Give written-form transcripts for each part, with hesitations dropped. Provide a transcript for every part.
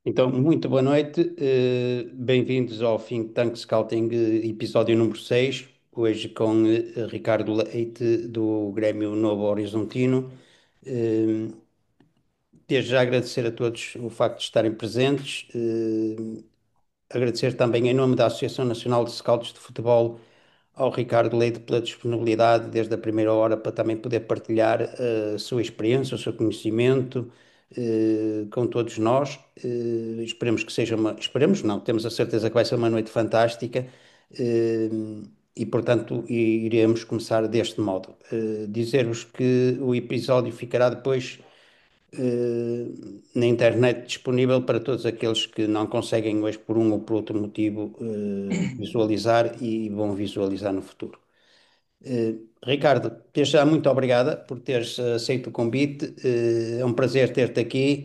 Então, muito boa noite, bem-vindos ao Think Tank Scouting, episódio número 6. Hoje com Ricardo Leite, do Grêmio Novo Horizontino. Eh, Desde já agradecer a todos o facto de estarem presentes, agradecer também em nome da Associação Nacional de Scouts de Futebol ao Ricardo Leite pela disponibilidade desde a primeira hora para também poder partilhar a sua experiência, o seu conhecimento com todos nós. Esperemos que seja uma. Esperemos, não, temos a certeza que vai ser uma noite fantástica eh, e, portanto, iremos começar deste modo. Dizer-vos que o episódio ficará depois na internet disponível para todos aqueles que não conseguem hoje, por um ou por outro motivo, visualizar e vão visualizar no futuro. Ricardo, desde já muito obrigada por teres aceito o convite. É um prazer ter-te aqui.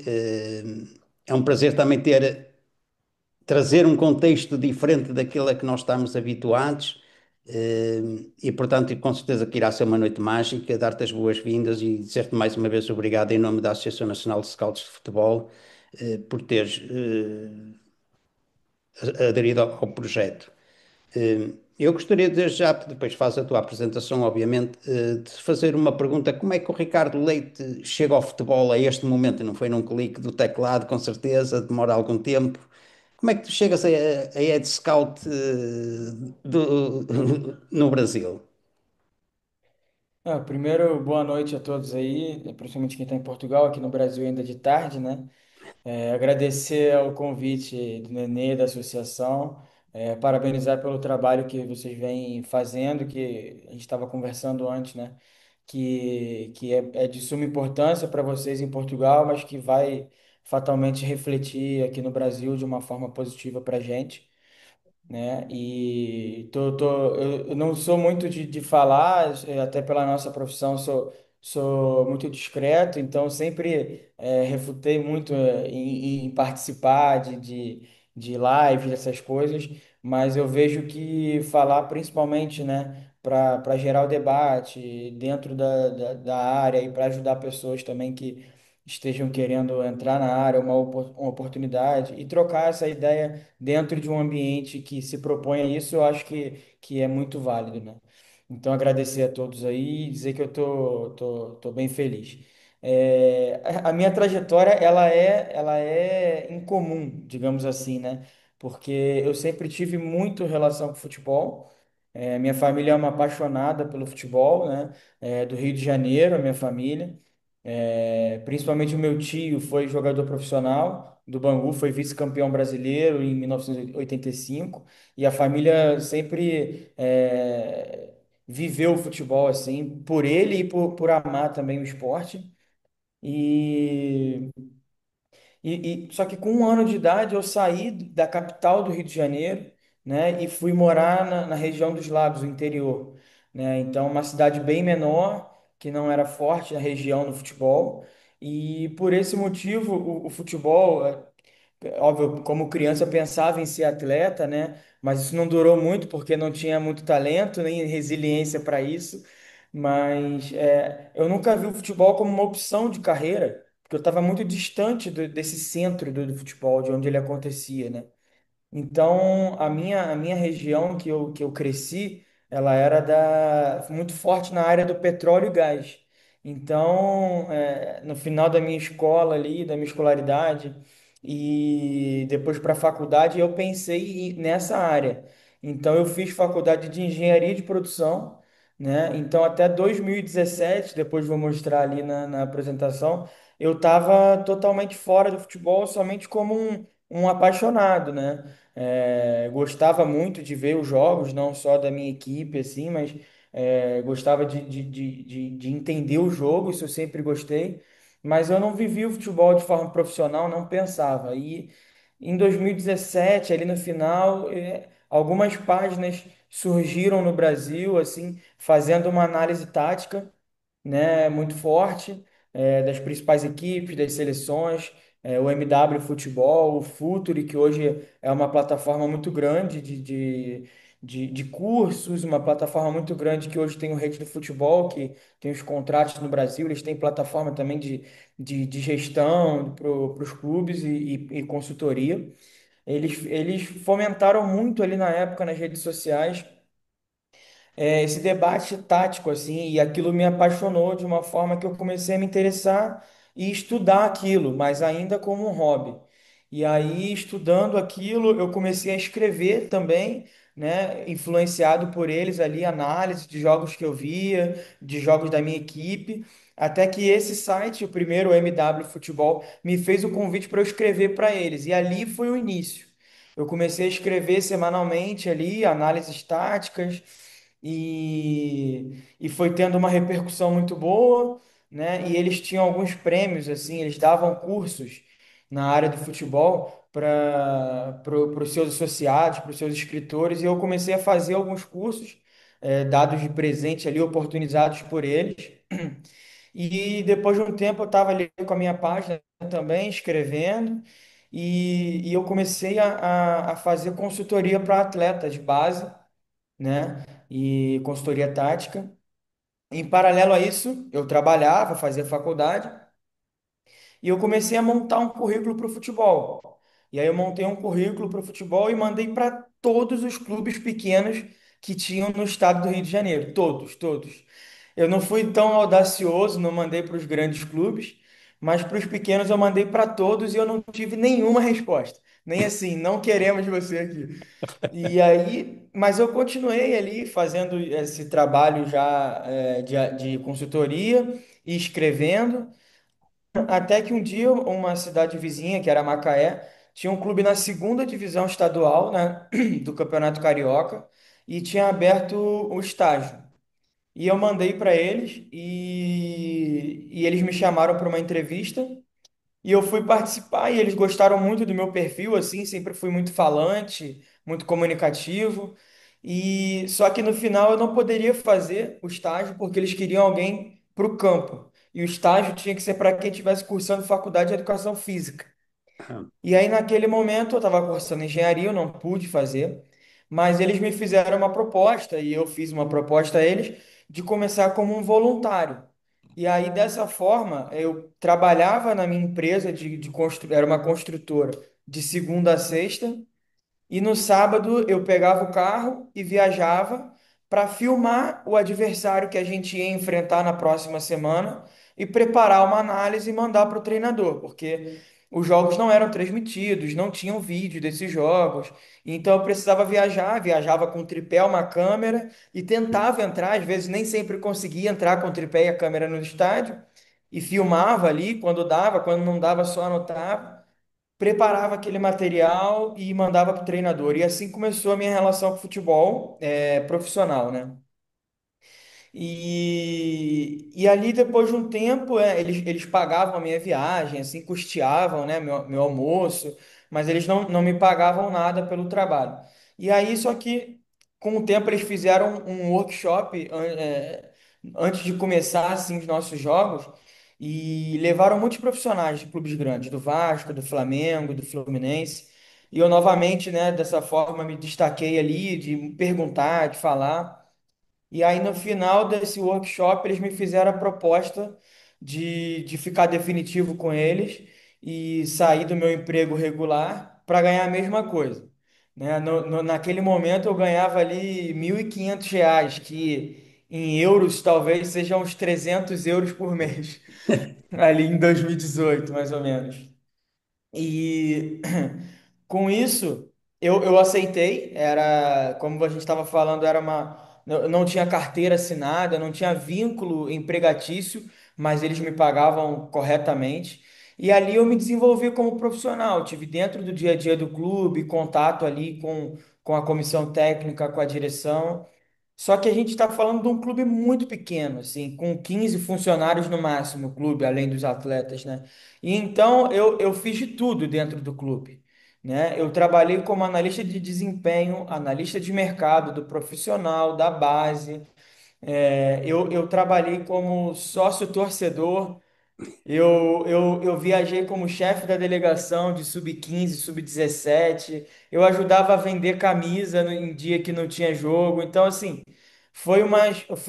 É um prazer também trazer um contexto diferente daquele a que nós estamos habituados. E, portanto, com certeza que irá ser uma noite mágica, dar-te as boas-vindas e dizer-te mais uma vez obrigado em nome da Associação Nacional de Scouts de Futebol, por teres aderido ao projeto. Eu gostaria desde já, depois faz a tua apresentação, obviamente, de fazer uma pergunta: como é que o Ricardo Leite chega ao futebol a este momento? Não foi num clique do teclado, com certeza, demora algum tempo. Como é que tu chegas a Head Scout no Brasil? Primeiro, boa noite a todos aí, principalmente quem está em Portugal, aqui no Brasil ainda de tarde, né? Agradecer ao convite do Nenê, da associação, parabenizar pelo trabalho que vocês vêm fazendo, que a gente estava conversando antes, né? Que é de suma importância para vocês em Portugal, mas que vai fatalmente refletir aqui no Brasil de uma forma positiva para a gente, né? E eu não sou muito de falar, até pela nossa profissão, sou muito discreto, então sempre refutei muito em participar de lives, dessas coisas, mas eu vejo que falar principalmente, né, para gerar o debate dentro da área e para ajudar pessoas também que estejam querendo entrar na área, uma oportunidade, e trocar essa ideia dentro de um ambiente que se propõe a isso, eu acho que é muito válido, né? Então, agradecer a todos aí e dizer que eu tô bem feliz. A minha trajetória, ela é incomum, digamos assim, né? Porque eu sempre tive muito relação com futebol. Minha família é uma apaixonada pelo futebol, né? Do Rio de Janeiro, a minha família. Principalmente o meu tio foi jogador profissional do Bangu, foi vice-campeão brasileiro em 1985, e a família sempre viveu o futebol assim, por ele e por amar também o esporte. E só que com 1 ano de idade eu saí da capital do Rio de Janeiro, né, e fui morar na região dos Lagos, no interior, né? Então, uma cidade bem menor, que não era forte na região no futebol. E por esse motivo, o futebol, óbvio, como criança eu pensava em ser atleta, né? Mas isso não durou muito porque não tinha muito talento nem resiliência para isso. Mas eu nunca vi o futebol como uma opção de carreira, porque eu estava muito distante desse centro do futebol, de onde ele acontecia, né? Então, a minha região que eu cresci, ela era muito forte na área do petróleo e gás. Então, no final da minha escola ali, da minha escolaridade, e depois para a faculdade, eu pensei nessa área. Então, eu fiz faculdade de engenharia de produção, né? Então, até 2017, depois vou mostrar ali na apresentação, eu estava totalmente fora do futebol, somente como um apaixonado, né? Gostava muito de ver os jogos, não só da minha equipe, assim, mas gostava de entender o jogo, isso eu sempre gostei, mas eu não vivia o futebol de forma profissional, não pensava. E em 2017, ali no final, algumas páginas surgiram no Brasil, assim, fazendo uma análise tática, né, muito forte, das principais equipes, das seleções, o MW Futebol, o Futuri, que hoje é uma plataforma muito grande de cursos, uma plataforma muito grande que hoje tem o Rede do Futebol, que tem os contratos no Brasil, eles têm plataforma também de gestão para os clubes e consultoria. Eles fomentaram muito ali na época nas redes sociais esse debate tático, assim, e aquilo me apaixonou de uma forma que eu comecei a me interessar e estudar aquilo, mas ainda como um hobby. E aí, estudando aquilo, eu comecei a escrever também, né, influenciado por eles ali, análise de jogos que eu via, de jogos da minha equipe, até que esse site, o primeiro, o MW Futebol, me fez o convite para eu escrever para eles, e ali foi o início. Eu comecei a escrever semanalmente ali, análises táticas, e foi tendo uma repercussão muito boa, né? E eles tinham alguns prêmios, assim, eles davam cursos na área do futebol para os seus associados, para os seus escritores, e eu comecei a fazer alguns cursos, dados de presente ali, oportunizados por eles. E depois de um tempo eu estava ali com a minha página também, escrevendo, e eu comecei a fazer consultoria para atletas de base, né? E consultoria tática. Em paralelo a isso, eu trabalhava, fazia faculdade e eu comecei a montar um currículo para o futebol. E aí eu montei um currículo para o futebol e mandei para todos os clubes pequenos que tinham no estado do Rio de Janeiro, todos, todos. Eu não fui tão audacioso, não mandei para os grandes clubes, mas para os pequenos eu mandei para todos e eu não tive nenhuma resposta. Nem assim, não queremos você aqui. E aí, mas eu continuei ali fazendo esse trabalho já de consultoria e escrevendo, até que um dia uma cidade vizinha, que era Macaé, tinha um clube na segunda divisão estadual, né, do Campeonato Carioca, e tinha aberto o estágio. E eu mandei para eles e eles me chamaram para uma entrevista. E eu fui participar e eles gostaram muito do meu perfil, assim, sempre fui muito falante, muito comunicativo. E só que no final eu não poderia fazer o estágio porque eles queriam alguém para o campo. E o estágio tinha que ser para quem estivesse cursando faculdade de educação física. E aí, naquele momento, eu estava cursando engenharia, eu não pude fazer, mas eles me fizeram uma proposta, e eu fiz uma proposta a eles, de começar como um voluntário. E aí, dessa forma, eu trabalhava na minha empresa era uma construtora, de segunda a sexta, e no sábado eu pegava o carro e viajava para filmar o adversário que a gente ia enfrentar na próxima semana e preparar uma análise e mandar para o treinador, porque os jogos não eram transmitidos, não tinham vídeo desses jogos. Então eu precisava viajar, viajava com um tripé, uma câmera e tentava entrar, às vezes nem sempre conseguia entrar com o tripé e a câmera no estádio e filmava ali quando dava, quando não dava só anotava, preparava aquele material e mandava para o treinador. E assim começou a minha relação com o futebol profissional, né? E ali, depois de um tempo, eles pagavam a minha viagem, assim, custeavam, né, meu almoço, mas eles não me pagavam nada pelo trabalho. E aí, só que, com o tempo, eles fizeram um workshop antes de começar, assim, os nossos jogos, e levaram muitos profissionais de clubes grandes, do Vasco, do Flamengo, do Fluminense, e eu, novamente, né, dessa forma, me destaquei ali, de perguntar, de falar. E aí, no final desse workshop, eles me fizeram a proposta de ficar definitivo com eles e sair do meu emprego regular para ganhar a mesma coisa. Né? Naquele momento, eu ganhava ali R$ 1.500, que em euros talvez sejam uns 300 euros por mês, ali em 2018, mais ou menos. E com isso, eu aceitei. Era, como a gente estava falando, era uma. Eu não tinha carteira assinada, não tinha vínculo empregatício, mas eles me pagavam corretamente. E ali eu me desenvolvi como profissional. Tive dentro do dia a dia do clube, contato ali com a comissão técnica, com a direção. Só que a gente está falando de um clube muito pequeno, assim, com 15 funcionários no máximo, o clube, além dos atletas, né? E então eu fiz de tudo dentro do clube, né? Eu trabalhei como analista de desempenho, analista de mercado, do profissional, da base. Eu trabalhei como sócio torcedor, Eu viajei como chefe da delegação de sub-15, sub-17. Eu ajudava a vender camisa em dia que não tinha jogo. Então, assim, foi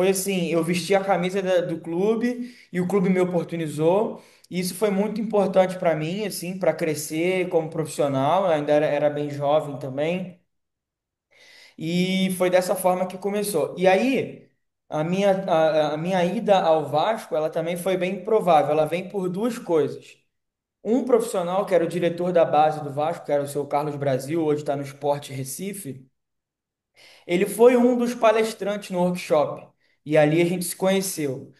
assim, eu vesti a camisa do clube e o clube me oportunizou. E isso foi muito importante para mim, assim, para crescer como profissional. Eu ainda era bem jovem também. E foi dessa forma que começou. E aí, a minha ida ao Vasco, ela também foi bem provável. Ela vem por duas coisas. Um profissional, que era o diretor da base do Vasco, que era o seu Carlos Brasil, hoje está no Sport Recife, ele foi um dos palestrantes no workshop. E ali a gente se conheceu.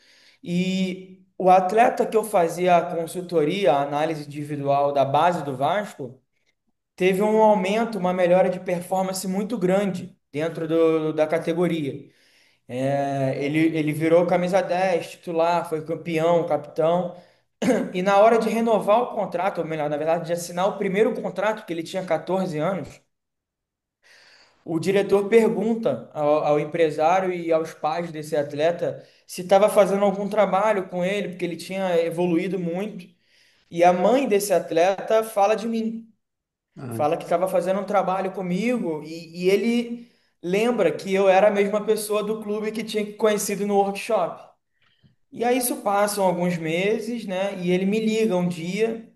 E o atleta que eu fazia a consultoria, a análise individual da base do Vasco, teve um aumento, uma melhora de performance muito grande dentro da categoria. Ele virou camisa 10 titular, foi campeão, capitão. E na hora de renovar o contrato, ou melhor, na verdade, de assinar o primeiro contrato, que ele tinha 14 anos, o diretor pergunta ao empresário e aos pais desse atleta se estava fazendo algum trabalho com ele, porque ele tinha evoluído muito. E a mãe desse atleta fala de mim, Ah, fala que estava fazendo um trabalho comigo e ele lembra que eu era a mesma pessoa do clube que tinha conhecido no workshop. E aí isso passam alguns meses, né? E ele me liga um dia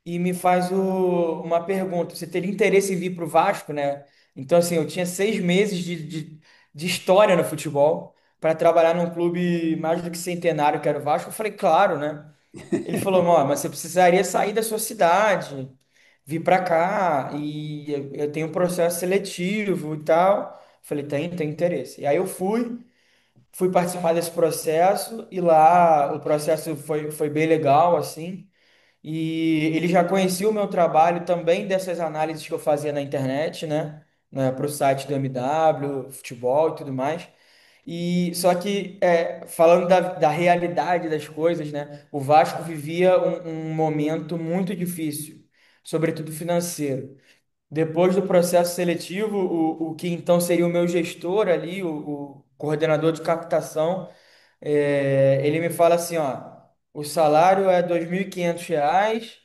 e me faz uma pergunta. Você teria interesse em vir para o Vasco, né? Então, assim, eu tinha 6 meses de história no futebol para trabalhar num clube mais do que centenário, que era o Vasco. Eu falei, claro, né? Ele falou, "Ó, mas você precisaria sair da sua cidade, vir para cá, e eu tenho um processo seletivo e tal." Eu falei, tem interesse. E aí eu fui participar desse processo, e lá o processo foi bem legal, assim. E ele já conhecia o meu trabalho também dessas análises que eu fazia na internet, né, para o site do MW, futebol e tudo mais. E só que falando da realidade das coisas, né, o Vasco vivia um momento muito difícil, sobretudo financeiro. Depois do processo seletivo, o que então seria o meu gestor ali, o coordenador de captação, ele me fala assim, ó, o salário é R$ 2.500,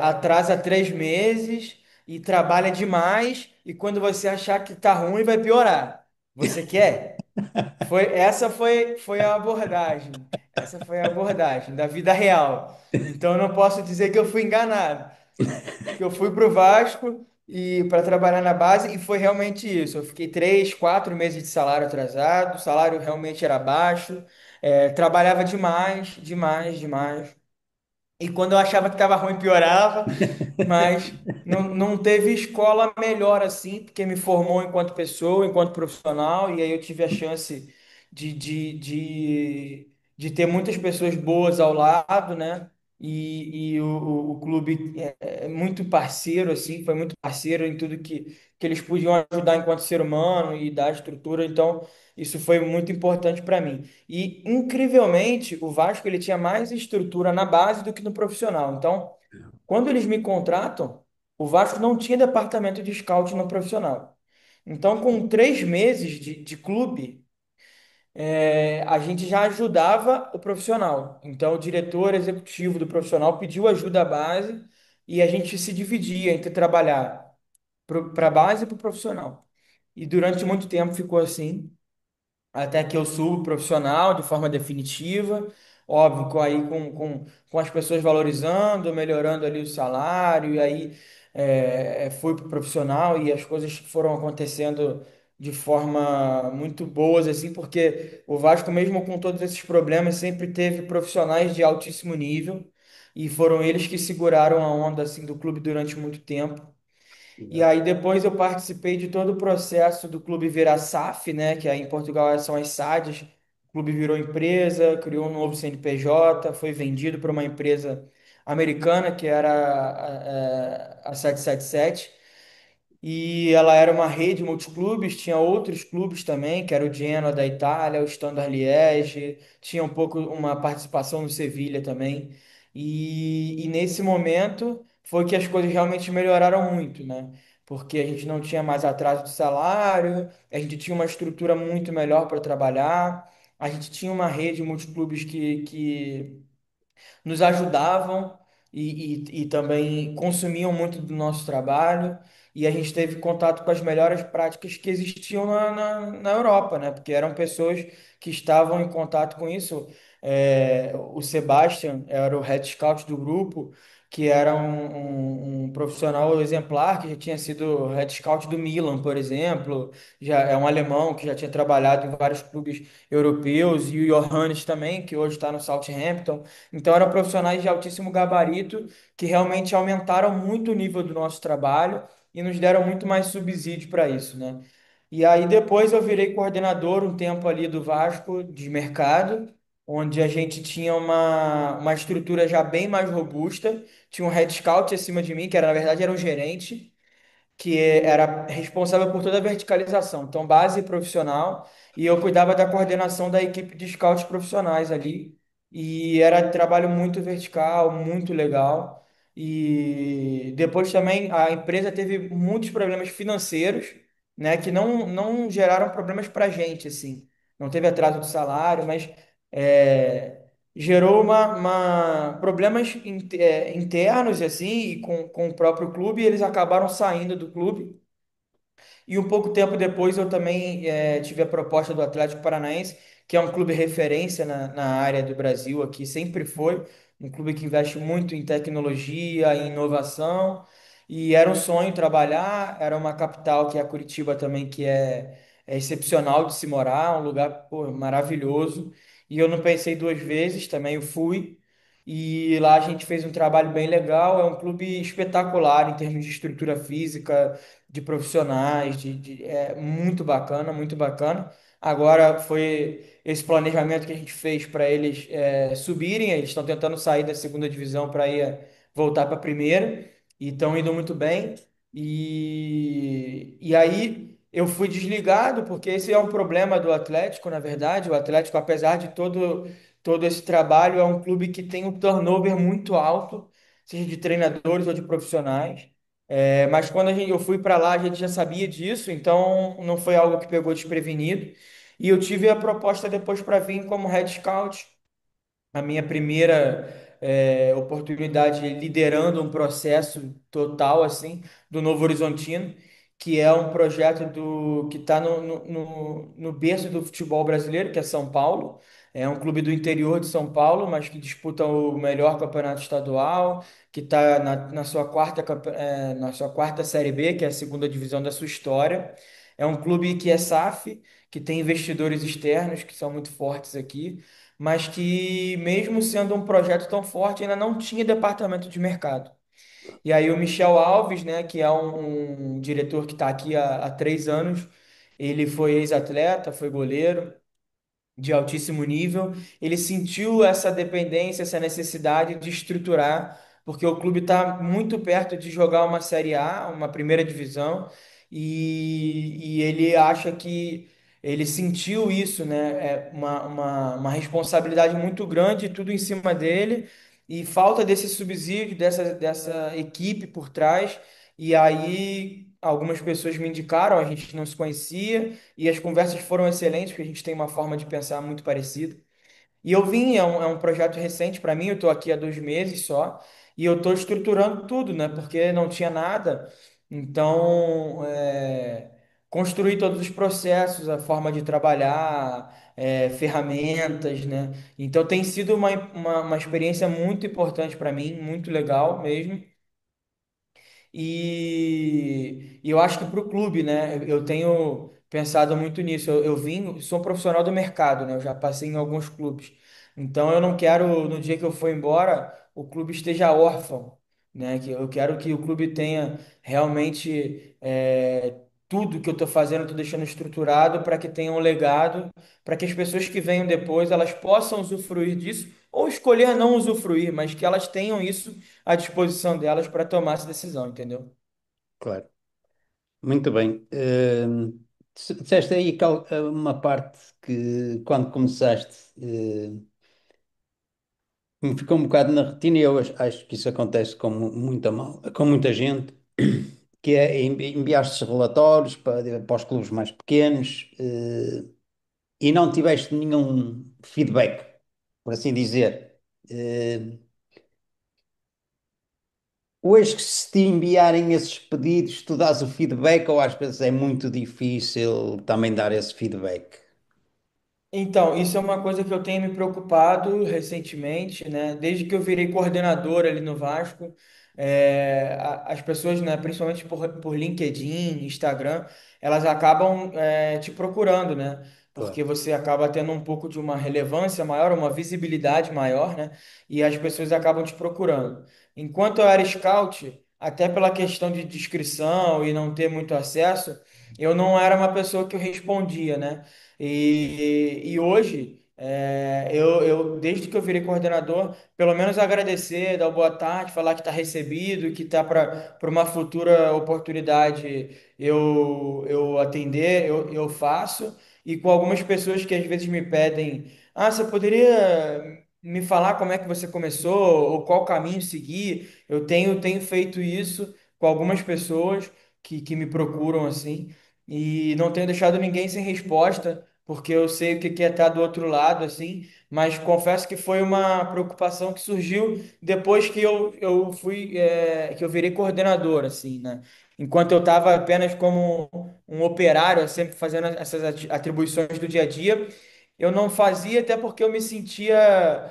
atrasa 3 meses e trabalha demais, e quando você achar que tá ruim, vai piorar. Você quer? Foi a abordagem. Essa foi a abordagem da vida real. Então eu não posso dizer que eu fui enganado, que eu fui para o Vasco e para trabalhar na base, e foi realmente isso. Eu fiquei 3, 4 meses de salário atrasado, o salário realmente era baixo, trabalhava demais, demais, demais. E quando eu achava que estava ruim, piorava, mas não teve escola melhor assim, porque me formou enquanto pessoa, enquanto profissional, e aí eu tive a chance de, de, de, de ter muitas pessoas boas ao lado, né? E o clube é muito parceiro, assim, foi muito parceiro em tudo que eles podiam ajudar enquanto ser humano e dar estrutura, então isso foi muito importante para mim. E, incrivelmente, o Vasco ele tinha mais estrutura na base do que no profissional. Então, quando eles me contratam, o Vasco não tinha departamento de scout no profissional. Então, com 3 meses de clube, a gente já ajudava o profissional. Então, o diretor executivo do profissional pediu ajuda à base e a gente se dividia entre trabalhar para a base e para o profissional. E durante muito tempo ficou assim até que eu subo profissional de forma definitiva, óbvio, com as pessoas valorizando, melhorando ali o salário, e aí fui para o profissional e as coisas foram acontecendo de forma muito boas, assim, porque o Vasco, mesmo com todos esses problemas, sempre teve profissionais de altíssimo nível, e foram eles que seguraram a onda, assim, do clube durante muito tempo. E exato. aí depois eu participei de todo o processo do clube virar SAF, né? Que aí em Portugal são as SADs. O clube virou empresa, criou um novo CNPJ, foi vendido para uma empresa americana que era a 777. E ela era uma rede multiclubes, tinha outros clubes também, que era o Genoa da Itália, o Standard Liège, tinha um pouco uma participação no Sevilha também. E nesse momento foi que as coisas realmente melhoraram muito, né? Porque a gente não tinha mais atraso de salário, a gente tinha uma estrutura muito melhor para trabalhar, a gente tinha uma rede multiclubes que nos ajudavam e também consumiam muito do nosso trabalho. E a gente teve contato com as melhores práticas que existiam na Europa, né? Porque eram pessoas que estavam em contato com isso. O Sebastian era o head scout do grupo, que era um profissional exemplar, que já tinha sido head scout do Milan, por exemplo. Já é um alemão que já tinha trabalhado em vários clubes europeus, e o Johannes também, que hoje está no Southampton. Então, eram profissionais de altíssimo gabarito que realmente aumentaram muito o nível do nosso trabalho e nos deram muito mais subsídio para isso, né? E aí depois eu virei coordenador um tempo ali do Vasco de mercado, onde a gente tinha uma estrutura já bem mais robusta, tinha um head scout acima de mim, que era, na verdade era um gerente, que era responsável por toda a verticalização, então base profissional, e eu cuidava da coordenação da equipe de scouts profissionais ali, e era trabalho muito vertical, muito legal. E depois também a empresa teve muitos problemas financeiros, né, que não geraram problemas para a gente, assim. Não teve atraso de salário, mas gerou problemas internos assim e com o próprio clube, e eles acabaram saindo do clube. E um pouco tempo depois eu também tive a proposta do Atlético Paranaense, que é um clube referência na área do Brasil aqui, sempre foi um clube que investe muito em tecnologia, em inovação, e era um sonho trabalhar, era uma capital que é a Curitiba também, que é excepcional de se morar, um lugar, pô, maravilhoso, e eu não pensei duas vezes, também eu fui, e lá a gente fez um trabalho bem legal, é um clube espetacular em termos de estrutura física, de profissionais, é muito bacana, muito bacana. Agora foi esse planejamento que a gente fez para eles subirem, eles estão tentando sair da segunda divisão para ir voltar para a primeira, e estão indo muito bem. E aí eu fui desligado, porque esse é um problema do Atlético, na verdade. O Atlético, apesar de todo esse trabalho, é um clube que tem um turnover muito alto, seja de treinadores ou de profissionais. Mas quando eu fui para lá, a gente já sabia disso, então não foi algo que pegou desprevenido. E eu tive a proposta depois para vir como head scout, a minha primeira oportunidade liderando um processo total assim do Novo Horizontino, que é um projeto que está no berço do futebol brasileiro, que é São Paulo. É um clube do interior de São Paulo, mas que disputa o melhor campeonato estadual, que está na sua quarta Série B, que é a segunda divisão da sua história. É um clube que é SAF, que tem investidores externos que são muito fortes aqui, mas que, mesmo sendo um projeto tão forte, ainda não tinha departamento de mercado. E aí o Michel Alves, né, que é um diretor que está aqui há 3 anos, ele foi ex-atleta, foi goleiro, de altíssimo nível, ele sentiu essa dependência, essa necessidade de estruturar, porque o clube está muito perto de jogar uma Série A, uma primeira divisão, e ele acha que ele sentiu isso, né? É uma responsabilidade muito grande, tudo em cima dele, e falta desse subsídio, dessa equipe por trás. E aí algumas pessoas me indicaram, a gente não se conhecia. E as conversas foram excelentes, porque a gente tem uma forma de pensar muito parecida. E eu vim, é um projeto recente para mim, eu estou aqui há 2 meses só, e eu estou estruturando tudo, né? Porque não tinha nada. Então, construir todos os processos, a forma de trabalhar, ferramentas, né? Então, tem sido uma experiência muito importante para mim, muito legal mesmo. E eu acho que para o clube, né? Eu tenho pensado muito nisso. Sou um profissional do mercado, né? Eu já passei em alguns clubes. Então eu não quero, no dia que eu for embora, o clube esteja órfão, né? Que eu quero que o clube tenha realmente tudo que eu estou fazendo, estou deixando estruturado para que tenha um legado, para que as pessoas que venham depois elas possam usufruir disso, ou escolher não usufruir, mas que elas tenham isso à disposição delas para tomar essa decisão, entendeu? Claro. Muito bem. Disseste aí uma parte que, quando começaste, me ficou um bocado na retina e eu acho que isso acontece com muita gente, que é enviaste relatórios para os clubes mais pequenos, e não tiveste nenhum feedback, por assim dizer. Eh, Hoje, que se te enviarem esses pedidos, tu dás o feedback ou às vezes é muito difícil também dar esse feedback? Então, isso é uma coisa que eu tenho me preocupado recentemente, né? Desde que eu virei coordenador ali no Vasco, as pessoas, né, principalmente por LinkedIn, Instagram, elas acabam te procurando, né? Claro. Porque você acaba tendo um pouco de uma relevância maior, uma visibilidade maior, né? E as pessoas acabam te procurando. Enquanto eu era scout, até pela questão de descrição e não ter muito acesso, eu não era uma pessoa que eu respondia, né? E hoje, desde que eu virei coordenador, pelo menos agradecer, dar uma boa tarde, falar que está recebido, que está para uma futura oportunidade eu atender, eu faço. E com algumas pessoas que às vezes me pedem, você poderia me falar como é que você começou ou qual caminho seguir? Tenho feito isso com algumas pessoas que me procuram assim. E não tenho deixado ninguém sem resposta, porque eu sei o que que é estar do outro lado, assim, mas confesso que foi uma preocupação que surgiu depois que eu fui, que eu virei coordenador, assim, né? Enquanto eu estava apenas como um operário, sempre fazendo essas atribuições do dia a dia, eu não fazia até porque eu me sentia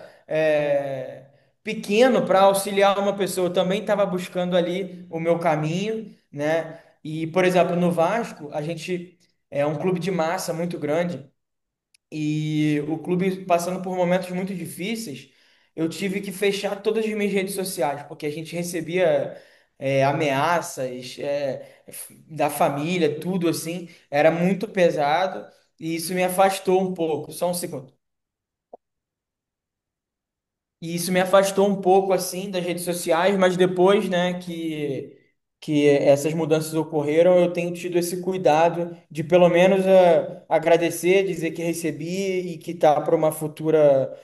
pequeno para auxiliar uma pessoa. Eu também estava buscando ali o meu caminho, né? E, por exemplo, no Vasco, a gente é um clube de massa muito grande e o clube passando por momentos muito difíceis, eu tive que fechar todas as minhas redes sociais, porque a gente recebia ameaças da família, tudo assim, era muito pesado e isso me afastou um pouco. Só um segundo. E isso me afastou um pouco assim das redes sociais, mas depois, né, que essas mudanças ocorreram, eu tenho tido esse cuidado de pelo menos agradecer, dizer que recebi e que tá para uma futura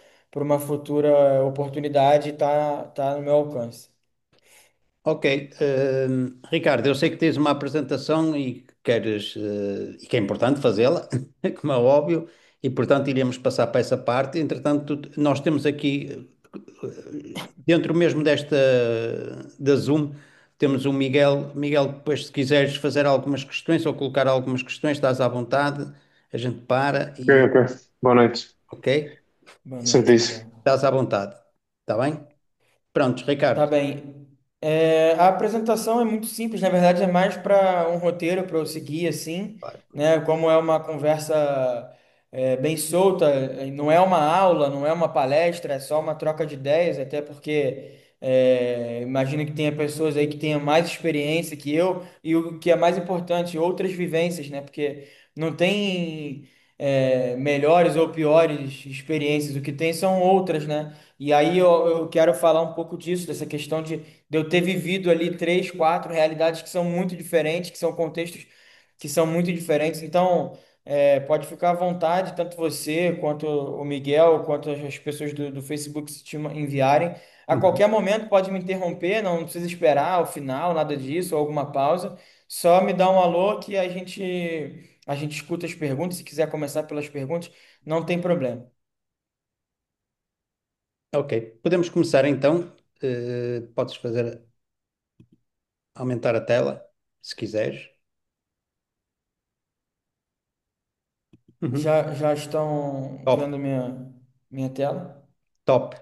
oportunidade tá no meu alcance. Ok, Ricardo, eu sei que tens uma apresentação e que queres, e que é importante fazê-la, como é óbvio, e portanto iremos passar para essa parte. Entretanto, nós temos aqui, dentro mesmo desta da Zoom, temos o Miguel. Miguel, depois se quiseres fazer algumas questões ou colocar algumas questões, estás à vontade, a gente para Ok, e, ok. Boa noite. ok? Boa noite, Certíssimo. Miguel. Estás à vontade, está bem? Prontos, Tá Ricardo. bem. A apresentação é muito simples, na verdade é mais para um roteiro para eu seguir assim, né? Como é uma conversa bem solta, não é uma aula, não é uma palestra, é só uma troca de ideias, até porque imagino que tenha pessoas aí que tenham mais experiência que eu e o que é mais importante, outras vivências, né? Porque não tem melhores ou piores experiências, o que tem são outras, né? E aí eu quero falar um pouco disso, dessa questão de eu ter vivido ali três, quatro realidades que são muito diferentes, que são contextos que são muito diferentes. Então, pode ficar à vontade, tanto você, quanto o Miguel, quanto as pessoas do Facebook se te enviarem. A Uhum. qualquer momento pode me interromper, não precisa esperar o final, nada disso, ou alguma pausa. Só me dá um alô que a gente escuta as perguntas. Se quiser começar pelas perguntas, não tem problema. Ok, podemos começar então. Podes fazer aumentar a tela, se quiseres. Uhum. Já estão Top, vendo minha tela? top.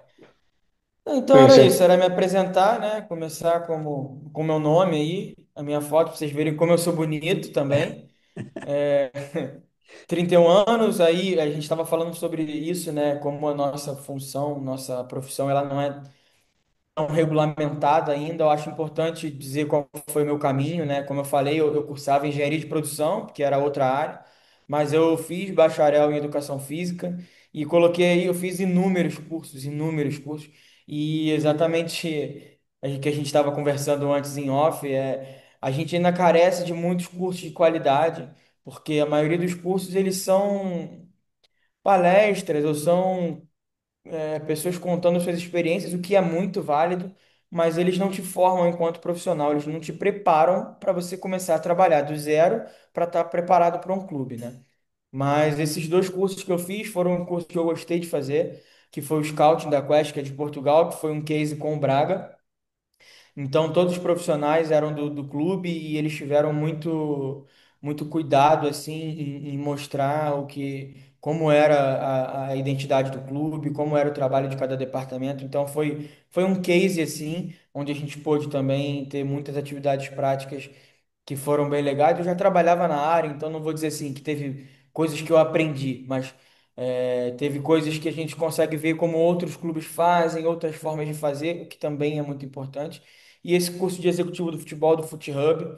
Então Sim, era sim. isso, era me apresentar, né? Começar com meu nome aí, a minha foto, para vocês verem como eu sou bonito também. 31 anos, aí a gente estava falando sobre isso, né? Como a nossa função, nossa profissão, ela não é não regulamentada ainda. Eu acho importante dizer qual foi o meu caminho, né? Como eu falei, eu cursava engenharia de produção, que era outra área, mas eu fiz bacharel em educação física e coloquei aí, eu fiz inúmeros cursos, e exatamente o que a gente estava conversando antes em off, a gente ainda carece de muitos cursos de qualidade, porque a maioria dos cursos eles são palestras ou são pessoas contando suas experiências, o que é muito válido, mas eles não te formam enquanto profissional, eles não te preparam para você começar a trabalhar do zero para estar preparado para um clube, né? Mas esses dois cursos que eu fiz foram um curso que eu gostei de fazer, que foi o Scouting da Quest, que é de Portugal, que foi um case com o Braga. Então, todos os profissionais eram do clube e eles tiveram muito cuidado assim em mostrar como era a identidade do clube, como era o trabalho de cada departamento. Então, foi um case assim, onde a gente pôde também ter muitas atividades práticas que foram bem legais. Eu já trabalhava na área, então não vou dizer assim que teve coisas que eu aprendi, mas teve coisas que a gente consegue ver como outros clubes fazem, outras formas de fazer, o que também é muito importante. E esse curso de executivo do futebol do FutHub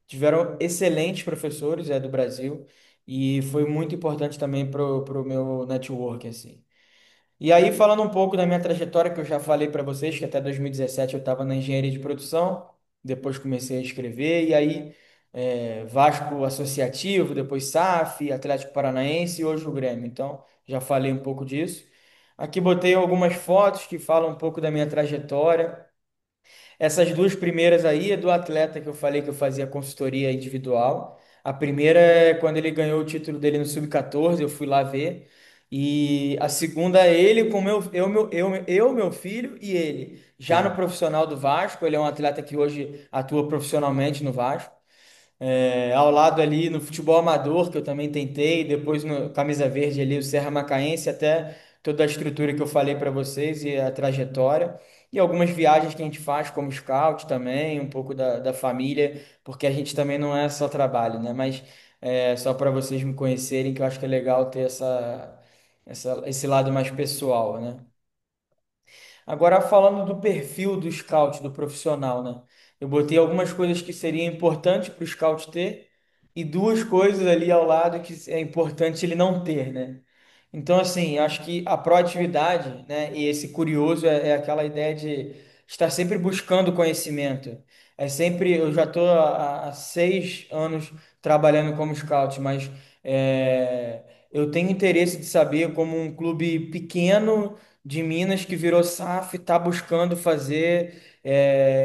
tiveram excelentes professores do Brasil e foi muito importante também pro meu network, assim. E aí, falando um pouco da minha trajetória, que eu já falei para vocês, que até 2017 eu estava na engenharia de produção, depois comecei a escrever, e aí Vasco Associativo, depois SAF, Atlético Paranaense e hoje o Grêmio. Então, já falei um pouco disso. Aqui botei algumas fotos que falam um pouco da minha trajetória. Essas duas primeiras aí é do atleta que eu falei que eu fazia consultoria individual. A primeira é quando ele ganhou o título dele no Sub-14, eu fui lá ver. E a segunda é ele com meu filho e ele. Já no Uhum. profissional do Vasco, ele é um atleta que hoje atua profissionalmente no Vasco. Ao lado ali no futebol amador, que eu também tentei, depois no Camisa Verde ali, o Serra Macaense, até toda a estrutura que eu falei para vocês e a trajetória. E algumas viagens que a gente faz como scout também, um pouco da família, porque a gente também não é só trabalho, né? Mas só para vocês me conhecerem, que eu acho que é legal ter esse lado mais pessoal, né? Agora, falando do perfil do scout, do profissional, né? Eu botei algumas coisas que seriam importantes para o scout ter e duas coisas ali ao lado que é importante ele não ter, né? Então, assim, acho que a proatividade, né, e esse curioso é aquela ideia de estar sempre buscando conhecimento. É sempre, eu já estou há 6 anos trabalhando como scout, mas eu tenho interesse de saber como um clube pequeno de Minas que virou SAF está buscando fazer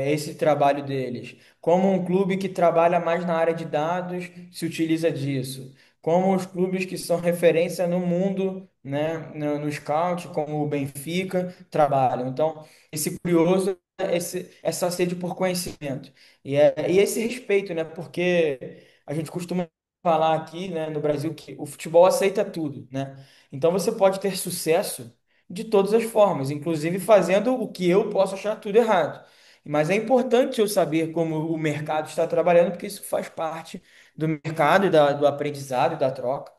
esse trabalho deles. Como um clube que trabalha mais na área de dados se utiliza disso. Como os clubes que são referência no mundo, né, no scout, como o Benfica, trabalham. Então, esse curioso é essa sede por conhecimento. E esse respeito, né, porque a gente costuma falar aqui, né, no Brasil que o futebol aceita tudo, né? Então, você pode ter sucesso de todas as formas, inclusive fazendo o que eu posso achar tudo errado. Mas é importante eu saber como o mercado está trabalhando, porque isso faz parte do mercado do aprendizado e da troca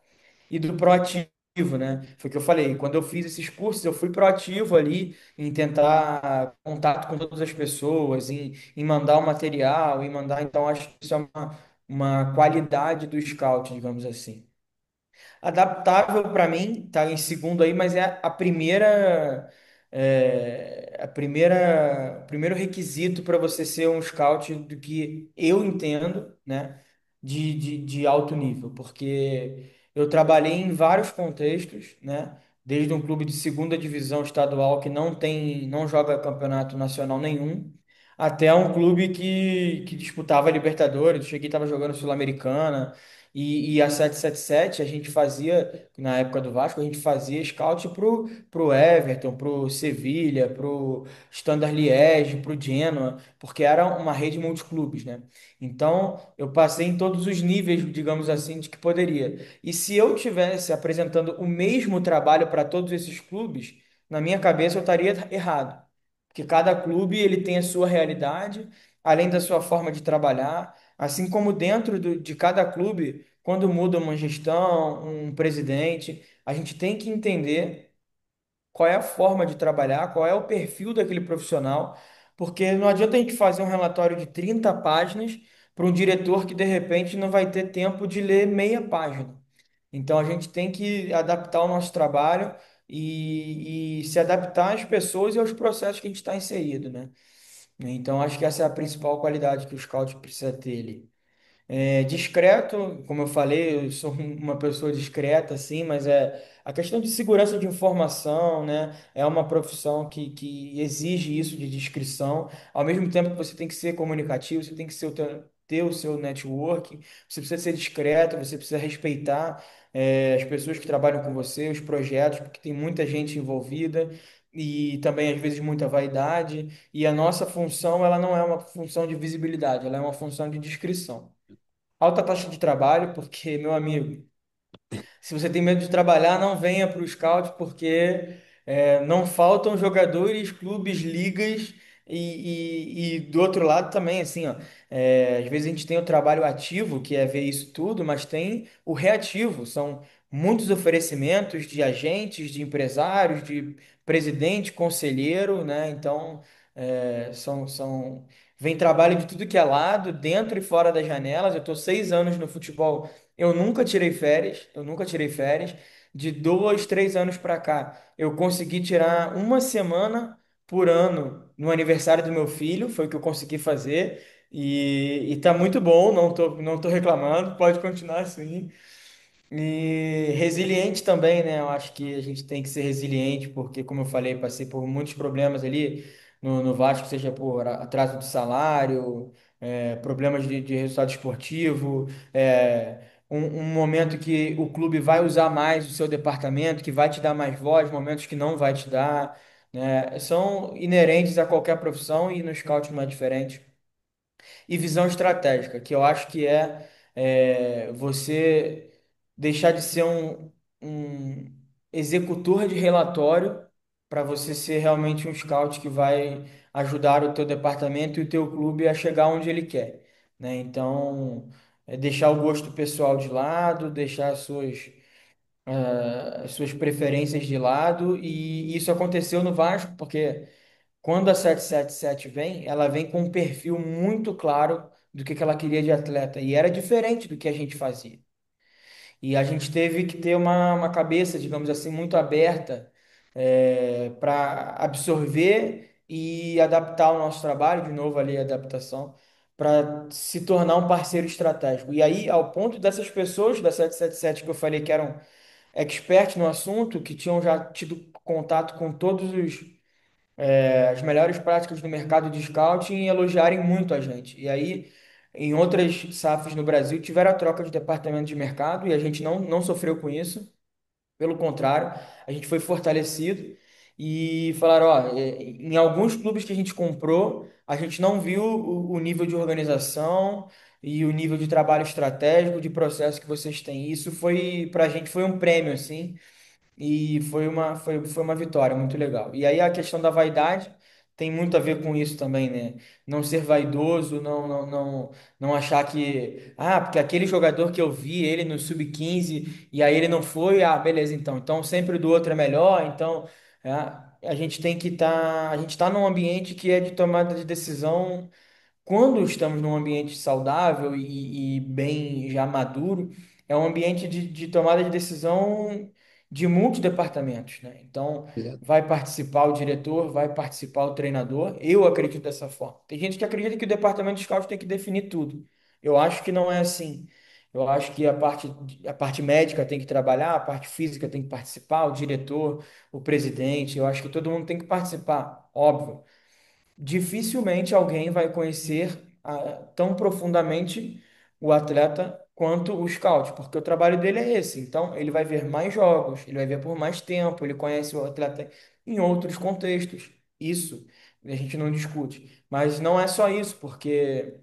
e do proativo, né? Foi o que eu falei. Quando eu fiz esses cursos, eu fui proativo ali em tentar contato com todas as pessoas, em mandar o material, em mandar. Então, acho que isso é uma qualidade do scout, digamos assim. Adaptável para mim, tá em segundo aí, mas é o primeiro requisito para você ser um scout do que eu entendo, né, de alto nível, porque eu trabalhei em vários contextos, né, desde um clube de segunda divisão estadual que não joga campeonato nacional nenhum, até um clube que disputava a Libertadores, eu cheguei e estava jogando Sul-Americana. E a 777 a gente fazia, na época do Vasco, a gente fazia scout pro Everton, pro Sevilha, pro Standard Liège, pro Genoa, porque era uma rede multiclubes, né? Então, eu passei em todos os níveis, digamos assim, de que poderia. E se eu tivesse apresentando o mesmo trabalho para todos esses clubes, na minha cabeça eu estaria errado. Porque cada clube ele tem a sua realidade, além da sua forma de trabalhar. Assim como dentro de cada clube, quando muda uma gestão, um presidente, a gente tem que entender qual é a forma de trabalhar, qual é o perfil daquele profissional, porque não adianta a gente fazer um relatório de 30 páginas para um diretor que de repente não vai ter tempo de ler meia página. Então a gente tem que adaptar o nosso trabalho e se adaptar às pessoas e aos processos que a gente está inserido, né? Então acho que essa é a principal qualidade que o scout precisa ter ali. Discreto, como eu falei, eu sou uma pessoa discreta, assim, mas a questão de segurança de informação, né? É uma profissão que exige isso de discrição. Ao mesmo tempo que você tem que ser comunicativo, você tem que ser ter o seu networking, você precisa ser discreto, você precisa respeitar as pessoas que trabalham com você, os projetos, porque tem muita gente envolvida e também às vezes muita vaidade. E a nossa função, ela não é uma função de visibilidade, ela é uma função de discrição. Alta taxa de trabalho, porque, meu amigo, se você tem medo de trabalhar, não venha para o Scout, porque não faltam jogadores, clubes, ligas e do outro lado também, assim, ó, às vezes a gente tem o trabalho ativo, que é ver isso tudo, mas tem o reativo, são muitos oferecimentos de agentes, de empresários, de presidente, conselheiro, né? Então, vem trabalho de tudo que é lado, dentro e fora das janelas. Eu estou 6 anos no futebol, eu nunca tirei férias, eu nunca tirei férias. De 2, 3 anos para cá, eu consegui tirar uma semana por ano no aniversário do meu filho, foi o que eu consegui fazer. E tá muito bom, não tô reclamando, pode continuar assim. E resiliente também, né? Eu acho que a gente tem que ser resiliente, porque, como eu falei, passei por muitos problemas ali no Vasco, seja por atraso de salário, problemas de resultado esportivo, um momento que o clube vai usar mais o seu departamento, que vai te dar mais voz, momentos que não vai te dar, né? São inerentes a qualquer profissão e no scout não é diferente e visão estratégica, que eu acho que você deixar de ser um executor de relatório para você ser realmente um scout que vai ajudar o teu departamento e o teu clube a chegar onde ele quer, né? Então, deixar o gosto pessoal de lado, deixar as suas preferências de lado, e isso aconteceu no Vasco, porque quando a 777 vem, ela vem com um perfil muito claro do que ela queria de atleta. E era diferente do que a gente fazia. E a gente teve que ter uma cabeça, digamos assim, muito aberta para absorver e adaptar o nosso trabalho, de novo ali a adaptação, para se tornar um parceiro estratégico. E aí, ao ponto dessas pessoas da 777 que eu falei que eram experts no assunto, que tinham já tido contato com todos as melhores práticas do mercado de scouting e elogiarem muito a gente. E aí, em outras SAFs no Brasil, tiveram a troca de departamento de mercado e a gente não sofreu com isso. Pelo contrário, a gente foi fortalecido e falaram, ó, em alguns clubes que a gente comprou, a gente não viu o nível de organização e o nível de trabalho estratégico, de processo que vocês têm. Isso foi, para a gente, foi um prêmio, assim, e foi uma vitória muito legal. E aí a questão da vaidade tem muito a ver com isso também, né? Não ser vaidoso, não achar que, porque aquele jogador que eu vi, ele no sub-15 e aí ele não foi, beleza, então sempre o do outro é melhor, então é, a gente tem que a gente está num ambiente que é de tomada de decisão quando estamos num ambiente saudável e bem já maduro, é um ambiente de tomada de decisão de multidepartamentos, né? Então, Exato. vai participar o diretor, vai participar o treinador. Eu acredito dessa forma. Tem gente que acredita que o departamento de scout tem que definir tudo. Eu acho que não é assim. Eu acho que a parte médica tem que trabalhar, a parte física tem que participar, o diretor, o presidente. Eu acho que todo mundo tem que participar, óbvio. Dificilmente alguém vai conhecer tão profundamente o atleta quanto o scout, porque o trabalho dele é esse. Então, ele vai ver mais jogos, ele vai ver por mais tempo, ele conhece o atleta em outros contextos. Isso a gente não discute. Mas não é só isso, porque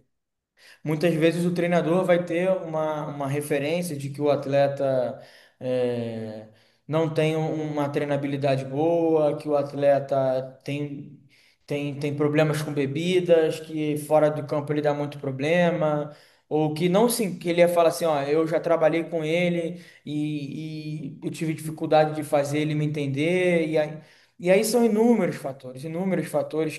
muitas vezes o treinador vai ter uma referência de que o atleta é, não tem uma treinabilidade boa, que o atleta tem problemas com bebidas, que fora do campo ele dá muito problema, ou que não se, que ele fala assim, ó, eu já trabalhei com ele e eu tive dificuldade de fazer ele me entender, e aí são inúmeros fatores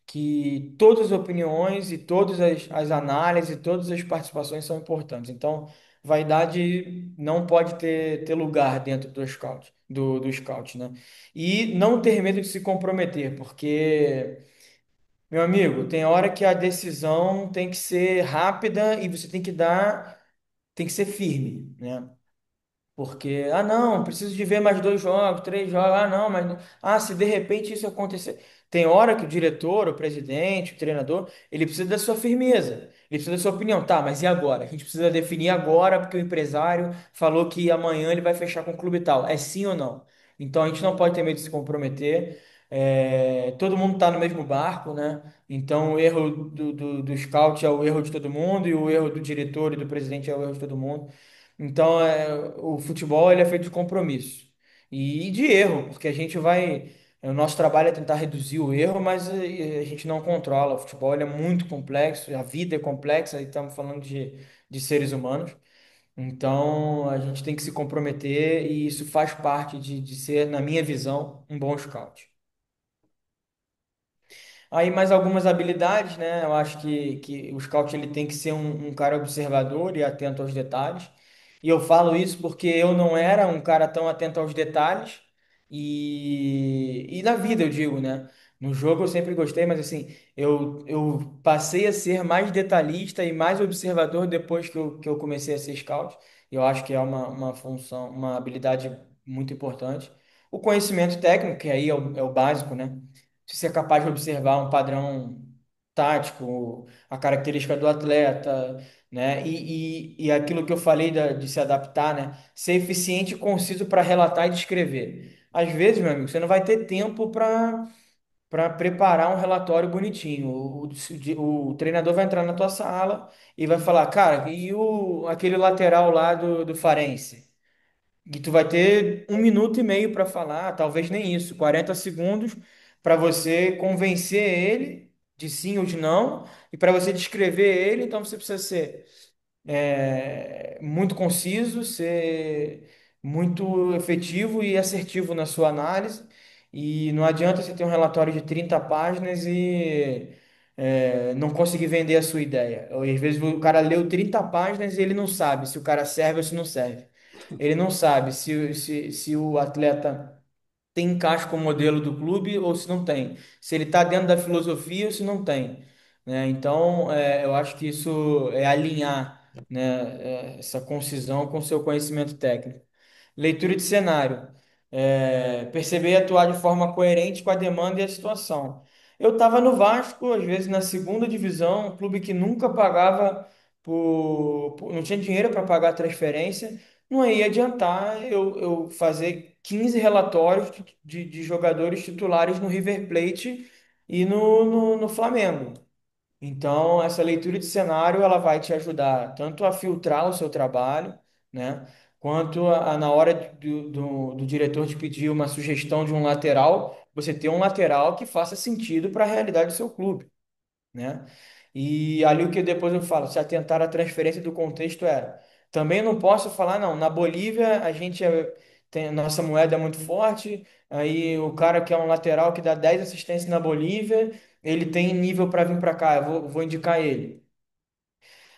que todas as opiniões e todas as análises e todas as participações são importantes. Então, vaidade não pode ter lugar dentro do scout, né? E não ter medo de se comprometer, porque, meu amigo, tem hora que a decisão tem que ser rápida e você tem que ser firme, né? Porque, não, preciso de ver mais 2 jogos, 3 jogos, não, mas, se de repente isso acontecer. Tem hora que o diretor, o presidente, o treinador, ele precisa da sua firmeza. Ele precisa da sua opinião. Tá, mas e agora? A gente precisa definir agora porque o empresário falou que amanhã ele vai fechar com o clube e tal. É sim ou não? Então a gente não pode ter medo de se comprometer. Todo mundo está no mesmo barco, né? Então o erro do scout é o erro de todo mundo e o erro do diretor e do presidente é o erro de todo mundo. Então o futebol ele é feito de compromisso e de erro, porque a gente vai. O nosso trabalho é tentar reduzir o erro, mas a gente não controla. O futebol ele é muito complexo, a vida é complexa, e estamos falando de seres humanos. Então a gente tem que se comprometer e isso faz parte de ser, na minha visão, um bom scout. Aí mais algumas habilidades, né? Eu acho que o scout ele tem que ser um cara observador e atento aos detalhes. E eu falo isso porque eu não era um cara tão atento aos detalhes e na vida eu digo, né? No jogo eu sempre gostei, mas assim, eu passei a ser mais detalhista e mais observador depois que eu comecei a ser scout. Eu acho que é uma função, uma habilidade muito importante. O conhecimento técnico, que aí é o básico, né? Se você é capaz de observar um padrão tático, a característica do atleta, né? E aquilo que eu falei de se adaptar, né? Ser eficiente e conciso para relatar e descrever. Às vezes, meu amigo, você não vai ter tempo para preparar um relatório bonitinho. O treinador vai entrar na tua sala e vai falar, cara, e aquele lateral lá do Farense? E tu vai ter 1 minuto e meio para falar, talvez nem isso, 40 segundos para você convencer ele de sim ou de não, e para você descrever ele, então você precisa ser muito conciso, ser muito efetivo e assertivo na sua análise. E não adianta você ter um relatório de 30 páginas e não conseguir vender a sua ideia. Ou, às vezes o cara leu 30 páginas e ele não sabe se o cara serve ou se não serve. Ele não sabe se o atleta tem encaixe com o modelo do clube ou se não tem. Se ele está dentro da filosofia ou se não tem. Né? Então, eu acho que isso é alinhar, né, essa concisão com o seu conhecimento técnico. Leitura de cenário. Perceber e atuar de forma coerente com a demanda e a situação. Eu estava no Vasco, às vezes na segunda divisão, um clube que nunca pagava não tinha dinheiro para pagar a transferência. Não ia adiantar eu fazer 15 relatórios de jogadores titulares no River Plate e no Flamengo. Então, essa leitura de cenário ela vai te ajudar tanto a filtrar o seu trabalho, né, quanto na hora do diretor te pedir uma sugestão de um lateral, você ter um lateral que faça sentido para a realidade do seu clube, né? E ali o que depois eu falo, se atentar à transferência do contexto era. Também não posso falar, não, na Bolívia a gente nossa moeda é muito forte, aí o cara que é um lateral que dá 10 assistências na Bolívia, ele tem nível para vir para cá, eu vou indicar ele.